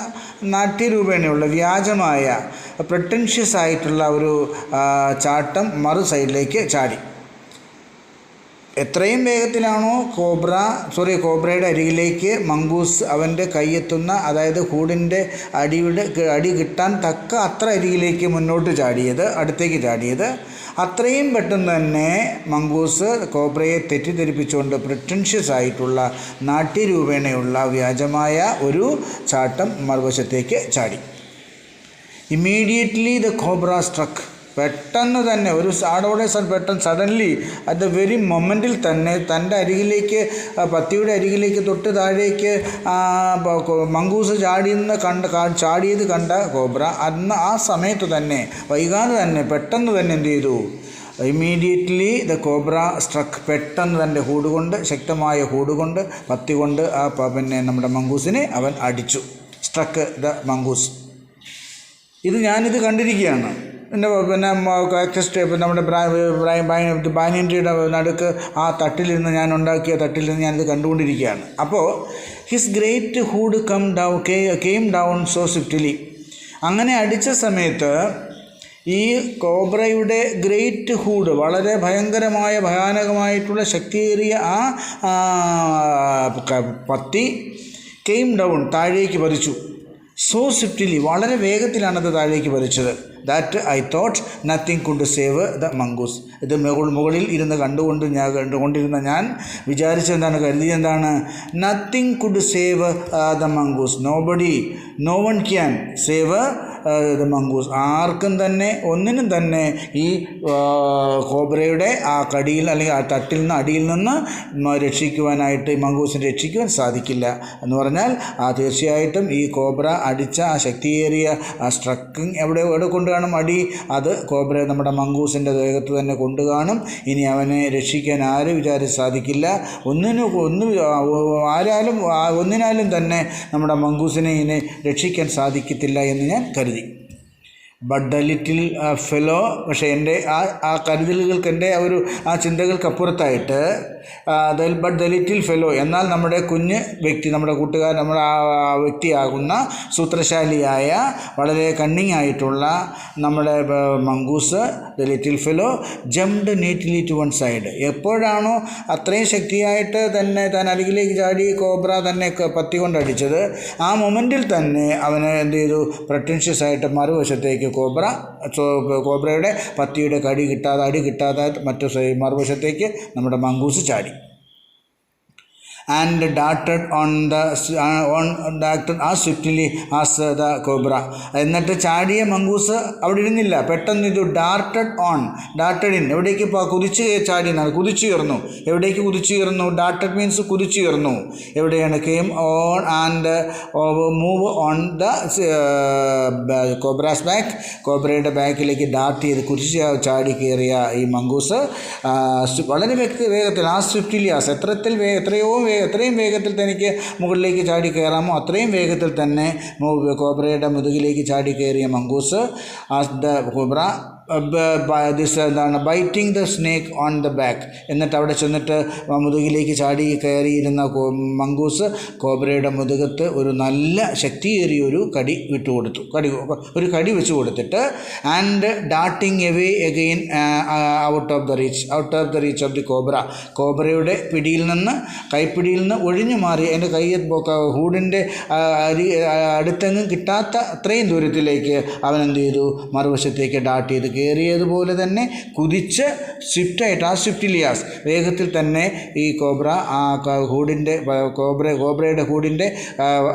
നാട്യരൂപേണയുള്ള വ്യാജമായ പ്രിട്ടൻഷ്യസ് ആയിട്ടുള്ള ഒരു ചാട്ടം മറു സൈഡിലേക്ക് ചാടി. എത്രയും വേഗത്തിലാണോ കോബ്രയുടെ അരികിലേക്ക് മംഗൂസ് അവൻ്റെ കൈയെത്തുന്ന, അതായത് കൂടിൻ്റെ അടി കിട്ടാൻ തക്ക അത്ര അരികിലേക്ക് മുന്നോട്ട് ചാടിയത്, അടുത്തേക്ക് ചാടിയത്, അത്രയും പെട്ടെന്ന് തന്നെ മംഗൂസ് കോബ്രയെ തെറ്റിദ്ധരിപ്പിച്ചുകൊണ്ട് പ്രിട്ടൻഷ്യസ് ആയിട്ടുള്ള നാട്യരൂപേണയുള്ള വ്യാജമായ ഒരു ചാട്ടം മറുവശത്തേക്ക് ചാടി. Immediately the cobra സ്ട്രക്ക്. പെട്ടെന്ന് തന്നെ പെട്ടെന്ന് സഡൻലി അറ്റ് ദ വെരി മൊമെൻറ്റിൽ തന്നെ തൻ്റെ അരികിലേക്ക്, പത്തിയുടെ അരികിലേക്ക് തൊട്ട് താഴേക്ക് മംഗൂസ് ചാടിയത് കണ്ട കോബ്ര ആ സമയത്ത് തന്നെ, വൈകാതെ തന്നെ, പെട്ടെന്ന് തന്നെ എന്ത് ചെയ്തു? Immediately the cobra സ്ട്രക്ക്. പെട്ടെന്ന് തൻ്റെ ശക്തമായ ഹൂഡുകൊണ്ട്, പത്തി കൊണ്ട് നമ്മുടെ മംഗൂസിനെ അവൻ അടിച്ചു. സ്ട്രക്ക് ദ മംഗൂസ്. ഞാനിത് കണ്ടിരിക്കുകയാണ്. നമ്മുടെ ബാനിയൻ ട്രീയുടെ നടുക്ക് ആ തട്ടിലിരുന്ന്, ഞാൻ ഉണ്ടാക്കിയ തട്ടിലിരുന്ന് ഞാനിത് കണ്ടുകൊണ്ടിരിക്കുകയാണ്. അപ്പോൾ his great hood came down so swiftly. അങ്ങനെ അടിച്ച സമയത്ത് ഈ കോബ്രയുടെ ഗ്രേറ്റ് ഹൂഡ്, വളരെ ഭയാനകമായിട്ടുള്ള ശക്തിയേറിയ ആ പത്തി കെയിം ഡൗൺ, താഴേക്ക് പതിച്ചു. സോ സ്വിഫ്റ്റ്ലി, വളരെ വേഗത്തിലാണത് താഴേക്ക് പതിച്ചത്. That I thought nothing could save the mongoose. ഇത് മുകളിൽ ഇരുന്ന് കണ്ടുകൊണ്ടിരുന്ന ഞാൻ വിചാരിച്ചെന്താണ്, കരുതിയെന്താണ്? Nothing could save the mongoose. No one can save the mongoose. ആർക്കും തന്നെ, ഒന്നിനും തന്നെ ഈ കോബ്രയുടെ ആ കടിയിൽ അല്ലെങ്കിൽ ആ തട്ടിൽ നിന്ന്, അടിയിൽ നിന്ന് രക്ഷിക്കുവാനായിട്ട്, മംഗൂസിനെ രക്ഷിക്കുവാൻ സാധിക്കില്ല എന്ന് പറഞ്ഞാൽ തീർച്ചയായിട്ടും ഈ കോബ്ര അടിച്ച ആ ശക്തിയേറിയ ആ സ്ട്രക്കിങ് എവിടെ കൊണ്ട് കാണും? അടി. അത് കോബ്രയെ നമ്മുടെ മംഗൂസിൻ്റെ ദേഹത്ത് തന്നെ കൊണ്ടു കാണും. ഇനി അവനെ രക്ഷിക്കാൻ ആരും വിചാരിച്ച് സാധിക്കില്ല. ഒന്നിനാലും തന്നെ നമ്മുടെ മംഗൂസിനെ ഇനി രക്ഷിക്കാൻ സാധിക്കത്തില്ല എന്ന് ഞാൻ കരുതി. ബട്ട് ദ ലിറ്റിൽ ഫെലോ, പക്ഷേ എൻ്റെ ആ കരുതലുകൾക്ക്, എൻ്റെ ആ ചിന്തകൾക്കപ്പുറത്തായിട്ട് ബട്ട് ദ ലിറ്റിൽ ഫെലോ, എന്നാൽ നമ്മുടെ കുഞ്ഞ് വ്യക്തി, നമ്മുടെ കൂട്ടുകാരൻ, നമ്മുടെ ആ വ്യക്തിയാകുന്ന സൂത്രശാലിയായ, വളരെ കണ്ണിങ് ആയിട്ടുള്ള നമ്മുടെ mongoose, the little fellow jumped neatly to one side. എപ്പോഴാണോ അത്രയും ശക്തിയായിട്ട് തന്നെ താൻ അരികിലേക്ക് ചാടി കോബ്ര തന്നെ പത്തി കൊണ്ടടിച്ചത്, ആ മൊമെൻറ്റിൽ തന്നെ അവന് എന്ത് ചെയ്തു? പ്രറ്റൻഷ്യസ് ആയിട്ട് മറുവശത്തേക്ക് കോബ്രയുടെ പത്തിയുടെ അടി കിട്ടാതെ മറുവശത്തേക്ക് നമ്മുടെ മംഗൂസ് ചാടി. and darted as swiftly as the cobra. എന്നിട്ട് ചാടിയ മംഗൂസ് അവിടെ ഇരുന്നില്ല. പെട്ടെന്ന് ഇത് ഡാർട്ടഡ് ഇൻ, എവിടേക്ക് കുതിച്ച് ചാടി എന്നാണ്, കുതിച്ചുയർന്നു. എവിടേക്ക് കുതിച്ചുയർന്നു? ഡാർട്ടഡ് മീൻസ് കുതിച്ചുയർന്നു. എവിടെയാണ്? Came on and move on the cobra's back. കോബ്രയുടെ ബാക്കിലേക്ക് ഡാർട്ട് ചെയ്ത് കുതിച്ച് ചാടി കയറിയ ഈ മംഗൂസ് വളരെ വേഗത്തിൽ, ആ സ്വിഫ്റ്റ്ലി, എത്രയും വേഗത്തിൽ തനിക്ക് മുകളിലേക്ക് ചാടി കയറാമോ അത്രയും വേഗത്തിൽ തന്നെ കോബ്രയുടെ മുതുകിലേക്ക് ചാടി കയറിയ mongoose, the cobra biting the snake on the back. എന്നിട്ട് അവിടെ ചെന്നിട്ട് മുതുകിലേക്ക് ചാടി കയറിയിരുന്ന മംഗൂസ് കോബ്രയുടെ മുതുകത്ത് ഒരു നല്ല ശക്തിയേറിയ ഒരു കടി വെച്ച് കൊടുത്തിട്ട് and darting away again out of the reach of the കോബ്രയുടെ കൈപ്പിടിയിൽ നിന്ന് ഒഴിഞ്ഞു മാറി അതിൻ്റെ ഹൂഡിൻ്റെ അടുത്തെങ്ങും കിട്ടാത്ത അത്രയും ദൂരത്തിലേക്ക് അവൻ എന്ത് ചെയ്തു? മറുവശത്തേക്ക് ഡാർട്ട് ചെയ്ത് കയറിയതുപോലെ തന്നെ കുതിച്ച് സ്വിഫ്റ്റിലിയാസ് വേഗത്തിൽ തന്നെ ഈ കോബ്രയുടെ ഹൂഡിൻ്റെ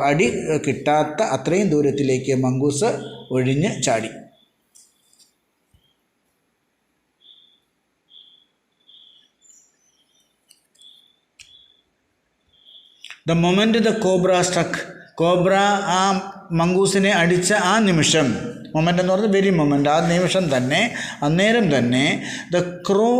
അടി കിട്ടാത്ത അത്രയും ദൂരത്തിലേക്ക് മംഗൂസ് ഒഴിഞ്ഞ് ചാടി. The moment the cobra സ്ട്രക്ക്, cobra ആ മംഗൂസിനെ അടിച്ച ആ നിമിഷം, മൊമെൻ്റ് എന്ന് പറഞ്ഞാൽ വെരി മൊമെൻ്റ്, ആ നിമിഷം തന്നെ, അന്നേരം തന്നെ ദ ക്രോ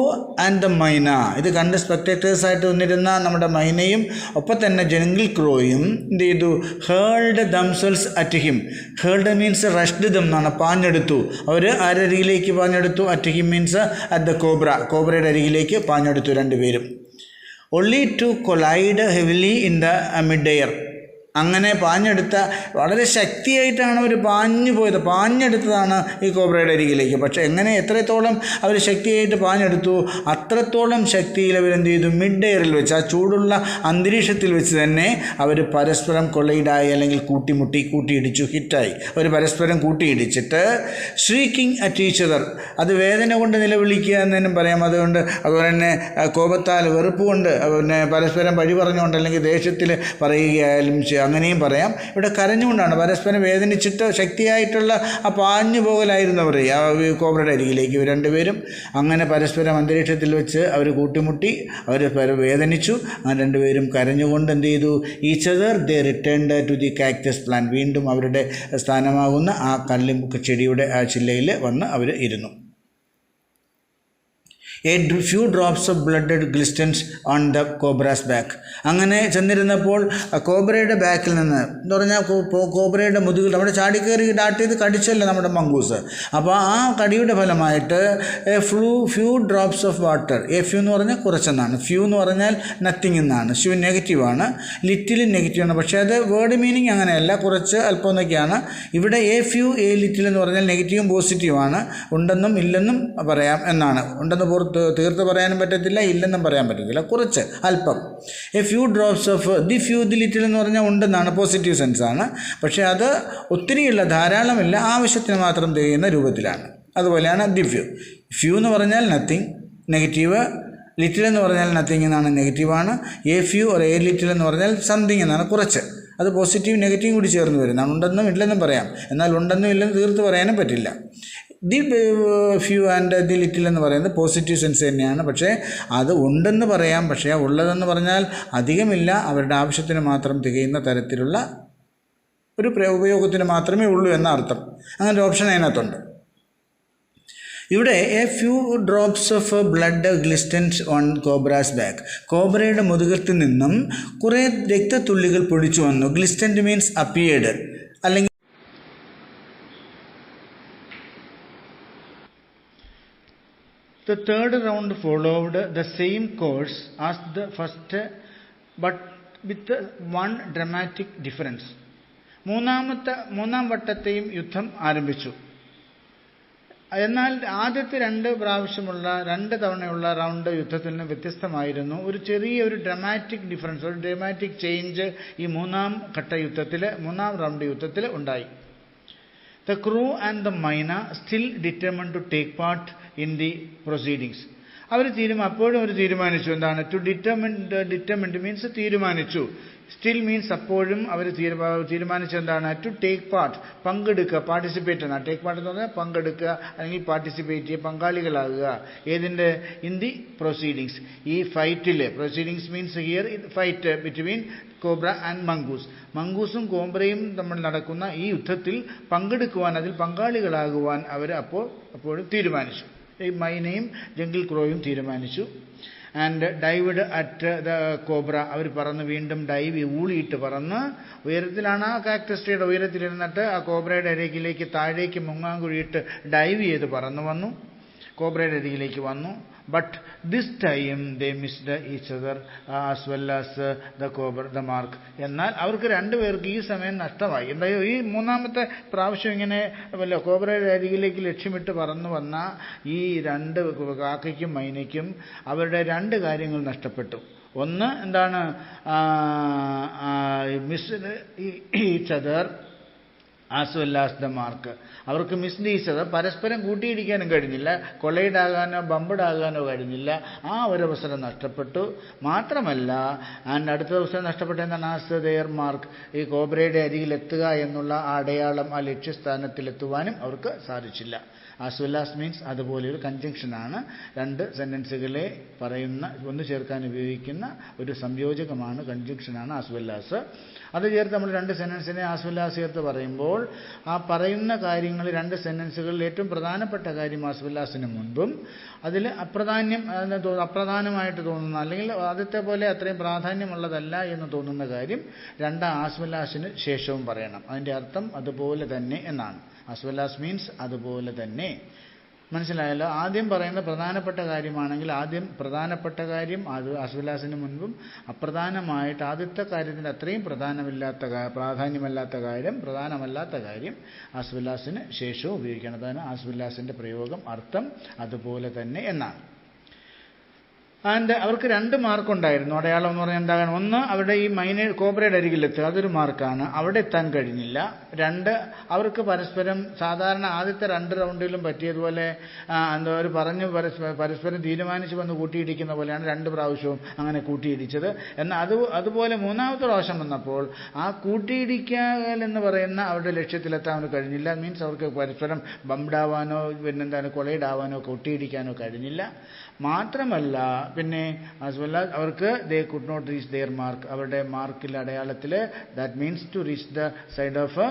ആൻഡ് ദ മൈന, ഇത് കണ്ട് സ്പെക്ടേറ്റേഴ്സായിട്ട് വന്നിരുന്ന നമ്മുടെ മൈനയും ഒപ്പം തന്നെ ജംഗിൾ ക്രോയും എന്ത് ചെയ്തു? Hurled themselves at him. Hurled means rushed them എന്നാണ്, പാഞ്ഞെടുത്തു. അവർ ആരരികിലേക്ക് പാഞ്ഞെടുത്തു? At him means at the cobra, കോബ്രയുടെ അരികിലേക്ക് പാഞ്ഞെടുത്തു രണ്ടുപേരും. only to collide heavily in the mid-air. അങ്ങനെ പാഞ്ഞെടുത്ത, വളരെ ശക്തിയായിട്ടാണ് അവർ പാഞ്ഞു പോയത്, പാഞ്ഞെടുത്തതാണ് ഈ കോബ്രയുടെ അരികിലേക്ക്. പക്ഷേ എങ്ങനെ, എത്രത്തോളം അവർ ശക്തിയായിട്ട് പാഞ്ഞെടുത്തു, അത്രത്തോളം ശക്തിയിൽ അവരെന്ത് ചെയ്തു? മിഡ് എയറിൽ വെച്ച്, ആ ചൂടുള്ള അന്തരീക്ഷത്തിൽ വെച്ച് തന്നെ അവർ പരസ്പരം കൊളൈഡായി, അല്ലെങ്കിൽ കൂട്ടിയിടിച്ചു, ഹിറ്റായി. അവർ പരസ്പരം കൂട്ടിയിടിച്ചിട്ട് ഷ്രീക്കിംഗ് അറ്റ് ഈച്ച് അതർ, അത് വേദന കൊണ്ട് നിലവിളിക്കുക എന്നതിനും പറയാം. അതുപോലെ തന്നെ കോപത്താൽ, വെറുപ്പ് കൊണ്ട്, പിന്നെ പരസ്പരം പഴി പറഞ്ഞുകൊണ്ട്, അല്ലെങ്കിൽ ദേഷ്യത്തിൽ പറയുകയായാലും അങ്ങനെയും പറയാം. ഇവിടെ കരഞ്ഞുകൊണ്ടാണ്, പരസ്പരം വേദനിച്ചിട്ട് ശക്തിയായിട്ടുള്ള ആ പാഞ്ഞു പോകലായിരുന്നവർ ആ കോബ്രയുടെ അരികിലേക്ക് രണ്ടുപേരും. അങ്ങനെ പരസ്പരം അന്തരീക്ഷത്തിൽ വെച്ച് അവർ കൂട്ടിമുട്ടി, അവർ വേദനിച്ചു. അങ്ങനെ രണ്ടുപേരും കരഞ്ഞുകൊണ്ട് എന്ത് ചെയ്തു? Each other they returned to the cactus plant, വീണ്ടും അവരുടെ സ്ഥാനമാകുന്ന ആ ചെടിയുടെ ആ ചില്ലയിൽ വന്ന് അവർ ഇരുന്നു. A few drops of blood glistened on the cobra's back. അങ്ങനെ ചെന്നിരുന്നപ്പോൾ കോബ്രയുടെ ബാക്കിൽ നിന്ന്, എന്ന് പറഞ്ഞാൽ കോബ്രയുടെ മുതുകിൽ, നമ്മുടെ ചാടിക്കയറി ഡാട്ട് ചെയ്ത് കടിച്ചല്ലോ നമ്മുടെ മംഗൂസ്. അപ്പോൾ ആ കടിയുടെ ഫലമായിട്ട് few drops of water, A few എന്ന് പറഞ്ഞാൽ കുറച്ചെന്നാണ്, ഫ്യൂ എന്ന് പറഞ്ഞാൽ നത്തിങ് എന്നാണ്, ഫ്യൂ നെഗറ്റീവാണ്, ലിറ്റിലും നെഗറ്റീവാണ്. പക്ഷേ അത് വേർഡ് മീനിങ് അങ്ങനെയല്ല, കുറച്ച് അല്പം എന്നൊക്കെയാണ്. ഇവിടെ എ ഫ്യൂ, എ ലിറ്റിൽ എന്ന് പറഞ്ഞാൽ നെഗറ്റീവും പോസിറ്റീവാണ്. ഉണ്ടെന്നും ഇല്ലെന്നും പറയാം എന്നാണ്. ഉണ്ടെന്ന് തീർത്ത് പറയാനും പറ്റത്തില്ല, ഇല്ലെന്നും പറയാൻ പറ്റത്തില്ല, കുറച്ച്, അല്പം. A few drops of, the few, the little എന്ന് പറഞ്ഞാൽ ഉണ്ടെന്നാണ്, പോസിറ്റീവ് സെൻസാണ്. പക്ഷേ അത് ഒത്തിരിയില്ല, ധാരാളമില്ല, ആവശ്യത്തിന് മാത്രം തികയുന്ന രൂപത്തിലാണ്. അതുപോലെയാണ് ദി ഫ്യൂ. ഫ്യൂ എന്ന് പറഞ്ഞാൽ നത്തിങ്, നെഗറ്റീവ്. ലിറ്റിൽ എന്ന് പറഞ്ഞാൽ നത്തിങ് എന്നാണ്, നെഗറ്റീവാണ്. A few or A little എന്ന് പറഞ്ഞാൽ സംതിങ് എന്നാണ്, കുറച്ച്. അത് പോസിറ്റീവ് നെഗറ്റീവ് കൂടി ചേർന്ന് വരുന്നതാണ്. ഉണ്ടെന്നും ഇല്ലെന്നും പറയാം, എന്നാൽ ഉണ്ടെന്നും ഇല്ലെന്നും തീർത്ത് പറയാനും പറ്റില്ല. The few and the little എന്ന് പറയുന്നത് പോസിറ്റീവ് സെൻസ് തന്നെയാണ്. പക്ഷേ അത് ഉണ്ടെന്ന് പറയാം, പക്ഷേ ഉള്ളതെന്ന് പറഞ്ഞാൽ അധികമില്ല, അവരുടെ ആവശ്യത്തിന് മാത്രം തികയുന്ന തരത്തിലുള്ള ഒരു ഉപയോഗത്തിന് മാത്രമേ ഉള്ളൂ എന്ന അർത്ഥം. അങ്ങനെ ഒരു ഓപ്ഷൻ അതിനകത്തുണ്ട്. ഇവിടെ a few drops of blood glistens on cobra's back, കോബ്രയുടെ മുതുകത്തിൽ നിന്നും കുറേ രക്തത്തുള്ളികൾ പൊടിച്ചു വന്നു. ഗ്ലിസ്റ്റൻറ്റ് മീൻസ് അപ്പിയേർഡ്, അല്ലെങ്കിൽ the third round followed the same course as the first, but with one dramatic difference. മൂന്നാം വട്ടത്തെയും യുദ്ധം ആരംഭിച്ചു. എന്നാൽ ആദ്യത്തെ രണ്ട് തവണയുള്ള റൗണ്ട് യുദ്ധത്തിൽ നിന്ന് വ്യത്യസ്തമായിരുന്നു. ഒരു ചെറിയൊരു ഡ്രമാറ്റിക് ഡിഫറൻസ്, ഒരു ഡ്രമാറ്റിക് ചേഞ്ച് ഈ മൂന്നാം റൗണ്ട് യുദ്ധത്തിൽ ഉണ്ടായി. The crew and the Maina still determined to take part in the proceedings. അപ്പോഴും അവർ തീരുമാനിച്ചു. എന്താണ്? ടു ഡിറ്റർമിൻഡ് മീൻസ് തീരുമാനിച്ചു. സ്റ്റിൽ മീൻസ് അപ്പോഴും അവർ തീരുമാനിച്ചെന്താണ്? ടു ടേക്ക് പാർട്ട്, പങ്കെടുക്കുക, പാർട്ടിസിപ്പേറ്റ് എന്നാണ്. ടേക്ക് പാർട്ട് എന്ന് പറഞ്ഞാൽ പങ്കെടുക്കുക, അല്ലെങ്കിൽ പാർട്ടിസിപ്പേറ്റ് ചെയ്യുക, പങ്കാളികളാകുക. ഏതിൻ്റെ? ഇൻ ദി പ്രൊസീഡിങ്സ്, ഈ ഫൈറ്റിൽ. Proceedings means here fight between cobra and മംഗൂസും കോബ്രയും തമ്മിൽ നടക്കുന്ന ഈ യുദ്ധത്തിൽ പങ്കെടുക്കുവാൻ, അതിൽ പങ്കാളികളാകുവാൻ അവർ അപ്പോഴും തീരുമാനിച്ചു. ഈ മൈനയും ജംഗിൾ ക്രോയും തീരുമാനിച്ചു. And dived at the cobra, അവർ പറന്ന് വീണ്ടും ഊളിയിട്ട് പറന്ന് ഉയരത്തിലാണ്, ആ കാക്ടസ് ട്രീയുടെ ഉയരത്തിലിരുന്നിട്ട് ആ കോബ്രയുടെ അരികിലേക്ക് താഴേക്ക് മുങ്ങാങ്കുഴിയിട്ട് ഡൈവ് ചെയ്ത് പറന്നു വന്നു, കോബ്രയുടെ അരികിലേക്ക് വന്നു. But this time they missed each other as well as the mark. എന്നാൽ അവർക്ക് രണ്ടുപേർക്ക് ഈ സമയം നഷ്ടമായി. എന്തായാലും ഈ മൂന്നാമത്തെ പ്രാവശ്യം ഇങ്ങനെ കോബ്രയുടെ അരികിലേക്ക് ലക്ഷ്യമിട്ട് പറന്നു വന്ന ഈ രണ്ട് കാക്കയ്ക്കും മൈനയ്ക്കും അവരുടെ രണ്ട് കാര്യങ്ങൾ നഷ്ടപ്പെട്ടു. ഒന്ന് എന്താണ്? Missed each other as well as the mark. അവർക്ക് മിസ്ഡ് ഈച്ച് അതർ, പരസ്പരം കൂട്ടിയിടിക്കാനും കഴിഞ്ഞില്ല, കൊളൈഡാകാനോ ബമ്പഡാകാനോ കഴിഞ്ഞില്ല. ആ ഒരു അവസരം നഷ്ടപ്പെട്ടു. മാത്രമല്ല, അടുത്ത ദിവസം നഷ്ടപ്പെട്ട എന്താണ്? ആസ് ദെയർ മാർക്ക്, ഈ കോബ്രയുടെ അരികിലെത്തുക എന്നുള്ള ആ അടയാളം, ആ ലക്ഷ്യസ്ഥാനത്തിലെത്തുവാനും അവർക്ക് സാധിച്ചില്ല. ആസ് വെൽ ആസ് മീൻസ് അതുപോലെ ഒരു കൺജങ്ഷനാണ്. രണ്ട് സെൻറ്റൻസുകളെ പറയുന്ന ഒന്ന് ചേർക്കാൻ ഉപയോഗിക്കുന്ന ഒരു സംയോജകമാണ്, കൺജങ്ഷനാണ് ആസ് വെൽ ആസ്. അത് ചേർത്ത് നമ്മൾ രണ്ട് സെൻറ്റൻസിനെ ആസ് വെൽ ആസ് ചേർത്ത് പറയുമ്പോൾ ആ പറയുന്ന കാര്യങ്ങൾ രണ്ട് സെൻറ്റൻസുകളിൽ ഏറ്റവും പ്രധാനപ്പെട്ട കാര്യം ആസ് വെൽ ആസിന് മുൻപും അതിൽ അപ്രധാനമായിട്ട് തോന്നുന്ന അല്ലെങ്കിൽ ആദ്യത്തെ പോലെ അത്രയും പ്രാധാന്യമുള്ളതല്ല എന്ന് തോന്നുന്ന കാര്യം രണ്ടാം ആസ് വെൽ ആസിന് ശേഷവും പറയണം. അതിൻ്റെ അർത്ഥം അതുപോലെ തന്നെ എന്നാണ്. ആസ് വെൽ ആസ് മീൻസ് അതുപോലെ തന്നെ. മനസ്സിലായല്ലോ? ആദ്യം പറയുന്ന പ്രധാനപ്പെട്ട കാര്യമാണെങ്കിൽ ആദ്യം പ്രധാനപ്പെട്ട കാര്യം അത് ആസ് വെൽ ആസിന് മുൻപും, അപ്രധാനമായിട്ട് ആദ്യത്തെ കാര്യത്തിന് അത്രയും പ്രാധാന്യമല്ലാത്ത കാര്യം പ്രധാനമല്ലാത്ത കാര്യം ആസ് വെൽ ആസിന് ശേഷവും ഉപയോഗിക്കണം. അതാണ് ആസ് വെൽ ആസിൻ്റെ പ്രയോഗം, അർത്ഥം അതുപോലെ തന്നെ എന്നാണ്. ആൻഡ് അവർക്ക് 2 മാർക്കുണ്ടായിരുന്നു. അടയാളം എന്ന് പറഞ്ഞാൽ എന്താണ്? ഒന്ന്, അവരുടെ ഈ കോബ്രയുടെ അരികിലെത്തുക, അതൊരു മാർക്കാണ്, അവിടെ എത്താൻ കഴിഞ്ഞില്ല. 2, അവർക്ക് പരസ്പരം സാധാരണ ആദ്യത്തെ 2 റൗണ്ടിലും പറ്റിയതുപോലെ അവർ പറഞ്ഞ് പരസ്പരം തീരുമാനിച്ച് വന്ന് കൂട്ടിയിടിക്കുന്ന പോലെയാണ് 2 പ്രാവശ്യവും അങ്ങനെ കൂട്ടിയിടിച്ചത്. എന്നാൽ അതുപോലെ 3ാമത്തെ പ്രാവശ്യം വന്നപ്പോൾ ആ കൂട്ടിയിടിക്കൽ എന്ന് പറയുന്ന അവരുടെ ലക്ഷ്യത്തിലെത്താൻ അവർക്ക് കഴിഞ്ഞില്ല. മീൻസ് അവർക്ക് പരസ്പരം ബംഡാവാനോ കൊളൈഡാവാനോ കൂട്ടിയിടിക്കാനോ കഴിഞ്ഞില്ല. മാത്രമല്ല പിന്നെ ആസ് വെൽ ആസ് അവർക്ക് they could not reach their mark, അവരുടെ മാർക്കിൽ അടയാളത്തിൽ that means to reach the side of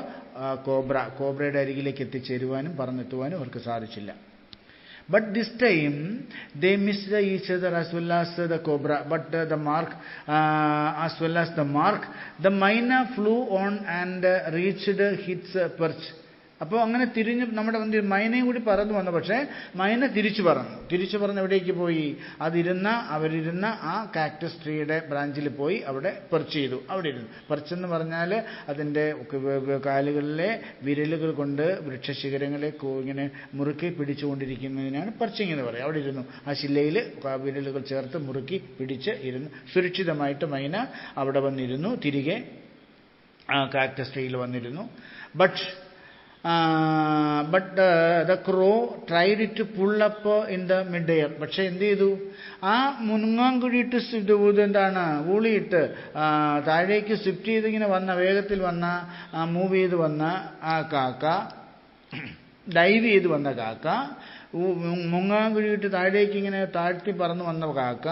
കോബ്രയുടെ അരികിലേക്ക് എത്തിച്ചേരുവാനും പറന്നെത്തുവാനും അവർക്ക് സാധിച്ചില്ല. But this time they missed each other as well as the cobra. But the mark, as well as the mark, the myna flew on and reached its perch. അപ്പോൾ അങ്ങനെ തിരിഞ്ഞ് നമ്മുടെ മൈനയും കൂടി പറന്നു വന്നു. പക്ഷേ മൈന തിരിച്ചു പറന്ന് എവിടേക്ക് പോയി? അവരിരുന്ന ആ കാക്ടസ് ട്രീയുടെ ബ്രാഞ്ചിൽ പോയി അവിടെ പെർച്ച് ചെയ്തു. അവിടെ ഇരുന്നു. പെർച്ചെന്ന് പറഞ്ഞാൽ അതിൻ്റെ കാലുകളിലെ വിരലുകൾ കൊണ്ട് വൃക്ഷശിഖരങ്ങളെ ഇങ്ങനെ മുറുക്കി പിടിച്ചുകൊണ്ടിരിക്കുന്നതിനാണ് പെർച്ചിങ് എന്ന് പറയുക. അവിടെ ഇരുന്നു, ആ ശിലയിൽ വിരലുകൾ ചേർത്ത് മുറുക്കി പിടിച്ച് ഇരുന്നു. സുരക്ഷിതമായിട്ട് മൈന അവിടെ വന്നിരുന്നു, തിരികെ കാക്ടസ് ട്രീയിൽ വന്നിരുന്നു. But the crow tried to pull up in the mid-air. പക്ഷെ എന്ത് ചെയ്തു? ആ മുങ്ങാങ്കുഴിയിട്ട് എന്താണ് ഊളിയിട്ട് താഴേക്ക് സ്വിഫ്റ്റ് ചെയ്തിങ്ങനെ വേഗത്തിൽ മൂവ് ചെയ്ത് വന്ന ആ കാക്ക, ഡൈവ് ചെയ്ത് വന്ന കാക്ക, മുങ്ങാങ്കുഴിയിട്ട് താഴേക്ക് ഇങ്ങനെ താഴ്ത്തി പറന്ന് വന്ന കാക്ക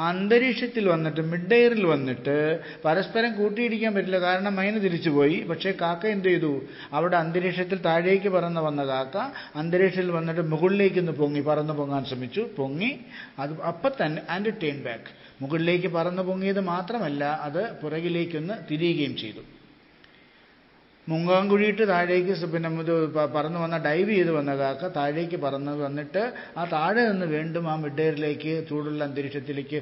അന്തരീക്ഷത്തിൽ വന്നിട്ട് മിഡ് എയറിൽ വന്നിട്ട് പരസ്പരം കൂട്ടിയിടിക്കാൻ പറ്റില്ല, കാരണം മൈന തിരിച്ചുപോയി. പക്ഷേ കാക്ക എന്ത് ചെയ്തു? അവിടെ അന്തരീക്ഷത്തിൽ താഴേക്ക് വന്ന കാക്ക അന്തരീക്ഷത്തിൽ വന്നിട്ട് മുകളിലേക്കൊന്ന് പറന്ന് പൊങ്ങാൻ ശ്രമിച്ചു. പൊങ്ങി അത് അപ്പം തന്നെ ആൻഡ് ടേൺ ബാക്ക്. മുകളിലേക്ക് പറന്ന് പൊങ്ങിയത് മാത്രമല്ല, അത് പുറകിലേക്കൊന്ന് തിരിയുകയും ചെയ്തു. മുങ്ങാങ്കുഴിയിട്ട് താഴേക്ക് പറന്നു വന്ന ഡൈവ് ചെയ്ത് വന്ന കാക്ക താഴേക്ക് പറന്ന് വന്നിട്ട് ആ താഴെ നിന്ന് വീണ്ടും ആ മിഡ്-എയറിലേക്ക് ചൂടുള്ള അന്തരീക്ഷത്തിലേക്ക്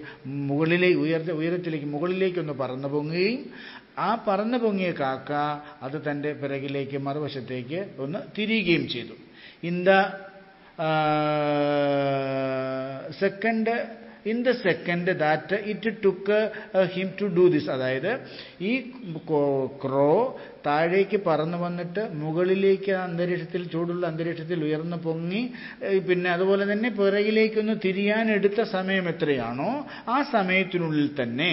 മുകളിലേക്കൊന്ന് പറന്നു പൊങ്ങുകയും ആ പറന്നു പൊങ്ങിയ കാക്ക അത് തൻ്റെ പിറകിലേക്ക് മറുവശത്തേക്ക് ഒന്ന് തിരിയുകയും ചെയ്തു. In the second that it took him to do this, അതായത് ഈ ക്രോ താഴേക്ക് പറന്നു വന്നിട്ട് മുകളിലേക്ക് ചൂടുള്ള അന്തരീക്ഷത്തിൽ ഉയർന്നു പൊങ്ങി പിന്നെ അതുപോലെ തന്നെ പിറകിലേക്കൊന്ന് തിരിയാനെടുത്ത സമയം എത്രയാണോ ആ സമയത്തിനുള്ളിൽ തന്നെ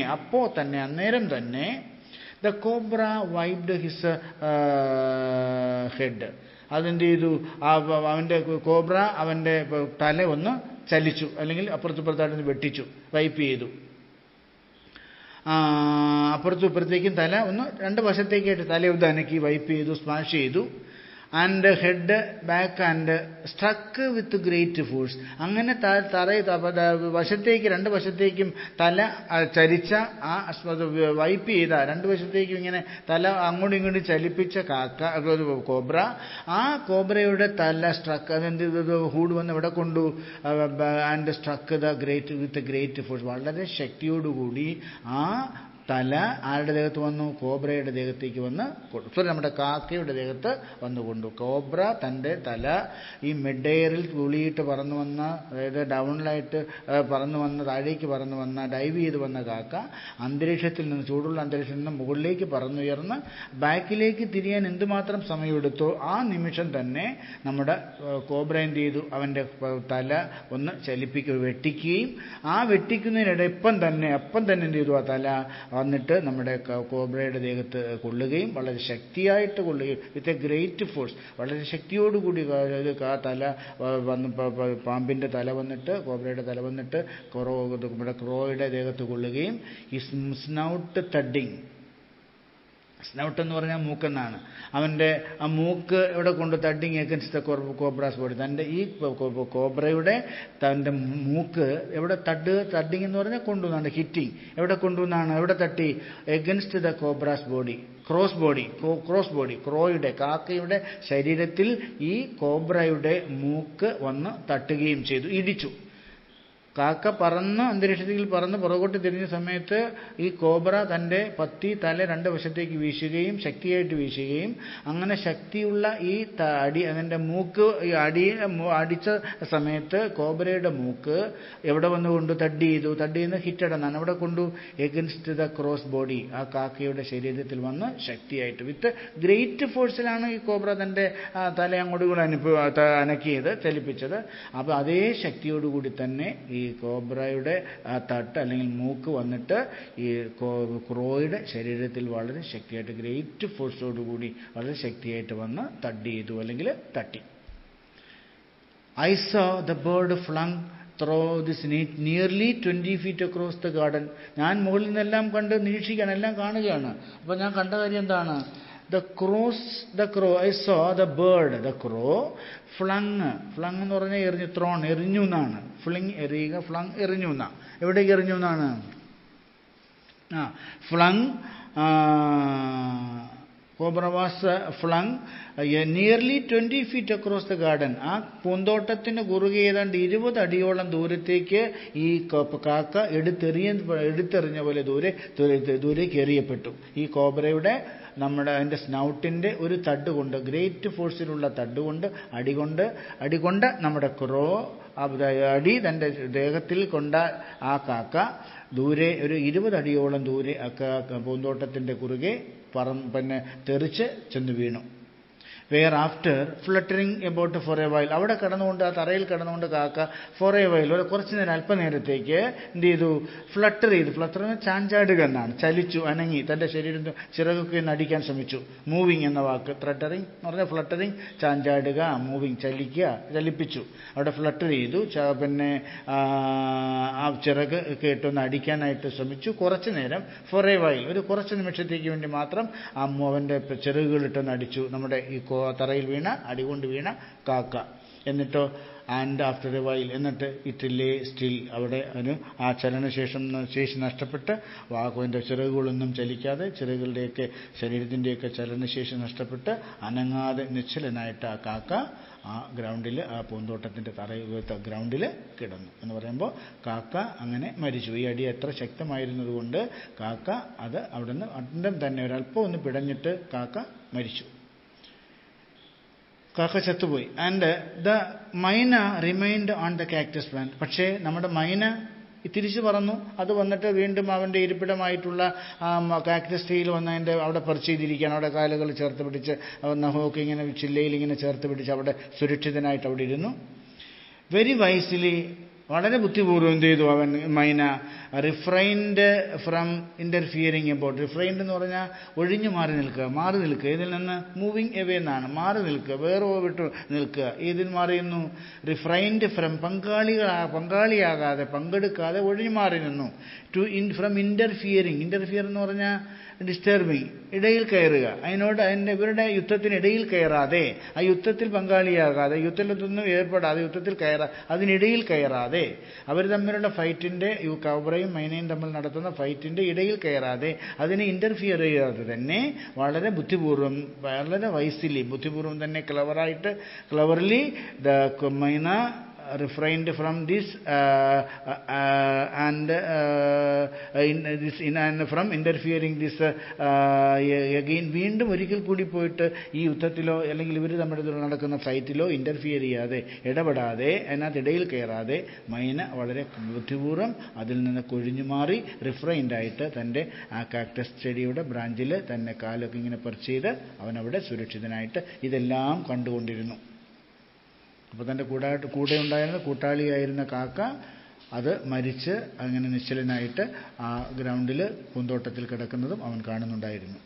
അന്നേരം തന്നെ the cobra wiped his head. അതെന്ത് ചെയ്തു? അവൻ്റെ കോബ്ര അവൻ്റെ തല ഒന്ന് ചലിച്ചു, അല്ലെങ്കിൽ അപ്പുറത്തുപ്പുറത്തായിട്ട് വെട്ടിച്ചു, വൈപ്പ് ചെയ്തു. അപ്പുറത്തും ഇപ്പുറത്തേക്കും തല ഒന്ന് 2 വശത്തേക്കായിട്ട് തലയൊന്ന് അനക്കി വൈപ്പ് ചെയ്തു, സ്മാഷ് ചെയ്തു. And head back and സ്ട്രക്ക് with great force. അങ്ങനെ വശത്തേക്ക് 2 വശത്തേക്കും തല ചരിച്ച ആ വൈപ്പ് ചെയ്ത 2 വശത്തേക്കും ഇങ്ങനെ തല അങ്ങോട്ടും ഇങ്ങോട്ടും ചലിപ്പിച്ച കോബ്ര, ആ കോബ്രയുടെ തല സ്ട്രക്ക് അതെന്ത് ചെയ്തത്? ഹൂഡ് വന്ന് ഇവിടെ കൊണ്ടു. And സ്ട്രക്ക് with great force. വളരെ ശക്തിയോടുകൂടി ആ തല ആരുടെ ദേഹത്ത് വന്നു? കോബ്രയുടെ ദേഹത്തേക്ക് നമ്മുടെ കാക്കയുടെ ദേഹത്ത് വന്നുകൊണ്ടു. കോബ്ര തൻ്റെ തല ഈ മിഡ്-എയറിൽ തുളിയിട്ട് പറന്നു വന്ന, അതായത് ഡൗണിലായിട്ട് പറന്നു വന്ന, താഴേക്ക് പറന്നു വന്ന, ഡൈവ് ചെയ്ത് വന്ന കാക്ക അന്തരീക്ഷത്തിൽ നിന്ന്, ചൂടുള്ള അന്തരീക്ഷത്തിൽ നിന്ന് മുകളിലേക്ക് പറന്നുയർന്ന് ബാക്കിലേക്ക് തിരിയാൻ എന്തുമാത്രം സമയമെടുത്തോ ആ നിമിഷം തന്നെ നമ്മുടെ കോബ്ര എന്ത് ചെയ്തു? അവൻ്റെ തല ഒന്ന് വെട്ടിക്കുകയും ആ വെട്ടിക്കുന്നതിനിടെ അപ്പം തന്നെ എന്ത് ചെയ്തു? ആ തല വന്നിട്ട് നമ്മുടെ കോബ്രയുടെ ദേഹത്ത് കൊള്ളുകയും വളരെ ശക്തിയായിട്ട് കൊള്ളുകയും വിത്ത് എ ഗ്രേറ്റ് ഫോഴ്സ്, വളരെ ശക്തിയോടുകൂടി തല പാമ്പിൻ്റെ തല വന്നിട്ട്, കോബ്രയുടെ തല വന്നിട്ട് നമ്മുടെ ക്രോയുടെ ദേഹത്ത് കൊള്ളുകയും ഈ സ്നൗട്ട് തഡിങ്, സ്നൗട്ട് എന്ന് പറഞ്ഞാൽ മൂക്കെന്നാണ്, അവൻ്റെ ആ മൂക്ക് എവിടെ കൊണ്ട് തഡിങ് അഗൻസ്റ്റ് ദ കോബ്രാസ് ബോഡി, തൻ്റെ ഈ കോബ്രയുടെ തൻ്റെ മൂക്ക് എവിടെ തഡിങ് എന്ന് പറഞ്ഞാൽ കൊണ്ടുവന്നാണ്, ഹിറ്റിങ് എവിടെ കൊണ്ടുവന്നാണ്, എവിടെ തട്ടി, against the cobra's body, crow's body, ക്രോയുടെ കാക്കയുടെ ശരീരത്തിൽ ഈ കോബ്രയുടെ മൂക്ക് വന്ന് തട്ടുകയും ചെയ്തു, ഇടിച്ചു. കാക്ക അന്തരീക്ഷത്തിൽ പറന്ന് പുറകോട്ട് തിരിഞ്ഞ സമയത്ത് ഈ കോബ്ര തൻ്റെ തല രണ്ട് വശത്തേക്ക് വീശുകയും ശക്തിയായിട്ട് വീശുകയും, അങ്ങനെ ശക്തിയുള്ള ഈ അതിൻ്റെ മൂക്ക് അടിച്ച സമയത്ത് കോബ്രയുടെ മൂക്ക് എവിടെ വന്നുകൊണ്ട് തട്ടിയെന്ന് ഹിറ്റടെന്നാണ്, എവിടെ കൊണ്ടു, എഗൻസ്റ്റ് ദ ക്രോസ് ബോഡി, ആ കാക്കയുടെ ശരീരത്തിൽ വന്ന് ശക്തിയായിട്ട് വിത്ത് ഗ്രേറ്റ് ഫോഴ്സിലാണ് ഈ കോബ്ര തൻ്റെ തല അങ്ങോട്ട് അനക്കിയത്, ചലിപ്പിച്ചത്. അപ്പോൾ അതേ ശക്തിയോടുകൂടി തന്നെ ഈ കോബ്രയുടെ തട്ട് അല്ലെങ്കിൽ മൂക്ക് വന്നിട്ട് ഈ ക്രോയുടെ ശരീരത്തിൽ വളരെ ശക്തിയായിട്ട് ഗ്രേറ്റ് ഫോഴ്സോടുകൂടി വളരെ ശക്തിയായിട്ട് വന്ന് തട്ടി. I saw the bird flung through this nearly 20 feet across the garden. ഞാൻ മുകളിൽ നിന്നെല്ലാം കണ്ട് നിരീക്ഷിക്കുകയാണ്, എല്ലാം കാണുകയാണ്. അപ്പോൾ ഞാൻ കണ്ട കാര്യം എന്താണ്? The crow, I saw the bird, the crow, flung എന്ന് പറഞ്ഞാൽ എറിഞ്ഞു, ത്രോൺ എറിഞ്ഞു എന്നാണ്, ഫ്ലിങ് എറിയുക, ഫ്ലങ് എറിഞ്ഞു എന്നാണ്. എവിടേക്ക് എറിഞ്ഞു എന്നാണ്? Flung, cobra was flung nearly 20 feet across the garden. ആ പൂന്തോട്ടത്തിന് കുറുകെ ഏതാണ്ട് 20 അടിയോളം ദൂരത്തേക്ക് ഈ കാക്ക എടുത്തെറിഞ്ഞ പോലെ ദൂരേക്ക് എറിയപ്പെട്ടു. ഈ കോബ്രയുടെ അതിൻ്റെ സ്നൗട്ടിൻ്റെ ഒരു തട്ടുകൊണ്ട്, ഗ്രേറ്റ് ഫോഴ്സിലുള്ള തട്ടുകൊണ്ട്, അടികൊണ്ട് നമ്മുടെ ക്രോ തൻ്റെ ദേഹത്തിൽ കൊണ്ട ആ കാക്ക ദൂരെ ഒരു 20 അടിയോളം ദൂരെ പൂന്തോട്ടത്തിൻ്റെ കുറുകെ തെറിച്ച് ചെന്ന് വീണു. Where after fluttering about for a while, അവിടെ കിടന്നുകൊണ്ട്, ആ തറയിൽ കിടന്നുകൊണ്ട് കാക്ക ഫോർ എ വൈൽ, കുറച്ച് നേരം, അല്പനേരത്തേക്ക് എന്ത് ചെയ്തു? ഫ്ലട്ടർ ചാഞ്ചാടുക എന്നാണ്, ചലിച്ചു, അനങ്ങി, തൻ്റെ ശരീരത്തിൽ ചിറകൊക്കെ ഒന്ന് അടിക്കാൻ ശ്രമിച്ചു. മൂവിങ് എന്ന വാക്ക്, ഫ്ലട്ടറിങ് എന്ന് പറഞ്ഞാൽ ഫ്ലട്ടറിങ് ചാഞ്ചാടുക, മൂവിങ് ചലിപ്പിച്ചു. അവിടെ ഫ്ലട്ടർ ചെയ്തു, ആ ചിറക് കേട്ടൊന്ന് അടിക്കാനായിട്ട് ശ്രമിച്ചു. കുറച്ച് നേരം, ഫോർ എ വൈൽ, ഒരു കുറച്ച് നിമിഷത്തേക്ക് വേണ്ടി മാത്രം അവൻ്റെ ചിറകുകളിട്ടൊന്ന് അടിച്ചു നമ്മുടെ ഈ തറയിൽ അടികൊണ്ട് വീണ കാക്ക. എന്നിട്ടോ ആൻഡ് ആഫ്റ്റർ എ വൈൽ, എന്നിട്ട് ഇറ്റ് ലേ സ്റ്റിൽ, അവിടെ അതിന് ആ ശേഷി നഷ്ടപ്പെട്ട് വാക്കുവിൻ്റെ ചിറകുകളൊന്നും ചലിക്കാതെ, ചിറകുകളുടെയൊക്കെ ശരീരത്തിൻ്റെയൊക്കെ ചലനശേഷി നഷ്ടപ്പെട്ട് അനങ്ങാതെ നിശ്ചലനായിട്ട് ആ കാക്ക ആ ഗ്രൗണ്ടിൽ, ആ പൂന്തോട്ടത്തിൻ്റെ ഗ്രൗണ്ടിൽ കിടന്നു എന്ന് പറയുമ്പോൾ കാക്ക അങ്ങനെ മരിച്ചു. ഈ അടി എത്ര ശക്തമായിരുന്നതുകൊണ്ട് കാക്ക അവിടെ നിന്ന് തന്നെ ഒരല്പം ഒന്ന് പിടഞ്ഞിട്ട് കാക്ക മരിച്ചു, കാക്ക ചത്തുപോയി. ആൻഡ് ദ മൈന remind on the cactus plant. പക്ഷേ നമ്മുടെ മൈന തിരിച്ചു പറന്നു. അത് വന്നിട്ട് വീണ്ടും അവൻ്റെ ഇരിപ്പിടമായിട്ടുള്ള കാക്ടസ് ട്രീയിൽ വന്ന് അതിൻ്റെ അവിടെ പറിച്ച് ചെയ്തിരിക്കുകയാണ്. അവിടെ കാലുകൾ ചേർത്ത് പിടിച്ച് നഖമൊക്കെ ഇങ്ങനെ ചില്ലയിൽ ഇങ്ങനെ ചേർത്ത് പിടിച്ച് അവിടെ സുരക്ഷിതനായിട്ട് അവിടെ ഇരുന്നു. വെരി വൈസ്ലി, വളരെ ബുദ്ധിപൂർവ്വം എന്ത് ചെയ്തു അവൻ മൈന? Refrained from interfering about. Refrained എന്ന് പറഞ്ഞാൽ ഒഴിഞ്ഞു മാറി നിൽക്കുക. ഇതിൽ നിന്ന് മൂവിങ് എവേ എന്നാണ്, മാറി നിൽക്കുക, വേറെ വിട്ട് നിൽക്കുക. ഇതിൽ മാറിയുന്നു. റിഫ്രൈൻഡ് ഫ്രം, പങ്കാളിയാകാതെ, പങ്കെടുക്കാതെ ഒഴിഞ്ഞു മാറി നിന്നു. ഫ്രം ഇൻ്റർഫിയറിങ് എന്ന് പറഞ്ഞാൽ ഡിസ്റ്റർബിങ്, ഇടയിൽ കയറുക. ഇവരുടെ യുദ്ധത്തിന് ഇടയിൽ കയറാതെ, ആ യുദ്ധത്തിൽ പങ്കാളിയാകാതെ, യുദ്ധത്തിലൊന്നും ഏർപ്പെടാതെ, അതിനിടയിൽ കയറാതെ, അവർ തമ്മിലുള്ള ഫൈറ്റിൻ്റെ, കോബ്രയും മൈനയും തമ്മിൽ നടത്തുന്ന ഫൈറ്റിൻ്റെ ഇടയിൽ കയറാതെ, അതിനെ ഇൻ്റർഫിയർ ചെയ്യാതെ തന്നെ വളരെ ബുദ്ധിപൂർവ്വം, വളരെ ബുദ്ധിപൂർവ്വം തന്നെ ക്ലവർലി ദ മൈന refrained from this and from interfering this again. വീണ്ടും ഒരിക്കൽ കൂടി പോയിട്ട് ഈ യുദ്ധത്തിലോ അല്ലെങ്കിൽ ഇവർ തമ്മിൽ നടക്കുന്ന ഫൈറ്റിലോ ഇൻ്റർഫിയർ ചെയ്യാതെ, ഇടപെടാതെ, അതിനകത്ത് ഇടയിൽ കയറാതെ മൈന വളരെ ബുദ്ധിപൂർവ്വം അതിൽ നിന്ന് കൊഴിഞ്ഞു മാറി റിഫ്രൈൻഡായിട്ട് തൻ്റെ ആ കാക്ടസ് ചെടിയുടെ ബ്രാഞ്ചിൽ തന്നെ കാലൊക്കെ ഇങ്ങനെ പറിച്ച് ചെയ്ത് അവനവിടെ സുരക്ഷിതനായിട്ട് ഇതെല്ലാം കണ്ടുകൊണ്ടിരുന്നു. അപ്പോൾ തൻ്റെ കൂടെ ഉണ്ടായിരുന്ന കൂട്ടാളിയായിരുന്ന കാക്ക അത് മരിച്ച് അങ്ങനെ നിശ്ചലനായിട്ട് ആ ഗ്രൗണ്ടിൽ പൂന്തോട്ടത്തിൽ കിടക്കുന്നതും അവൻ കാണുന്നുണ്ടായിരുന്നു.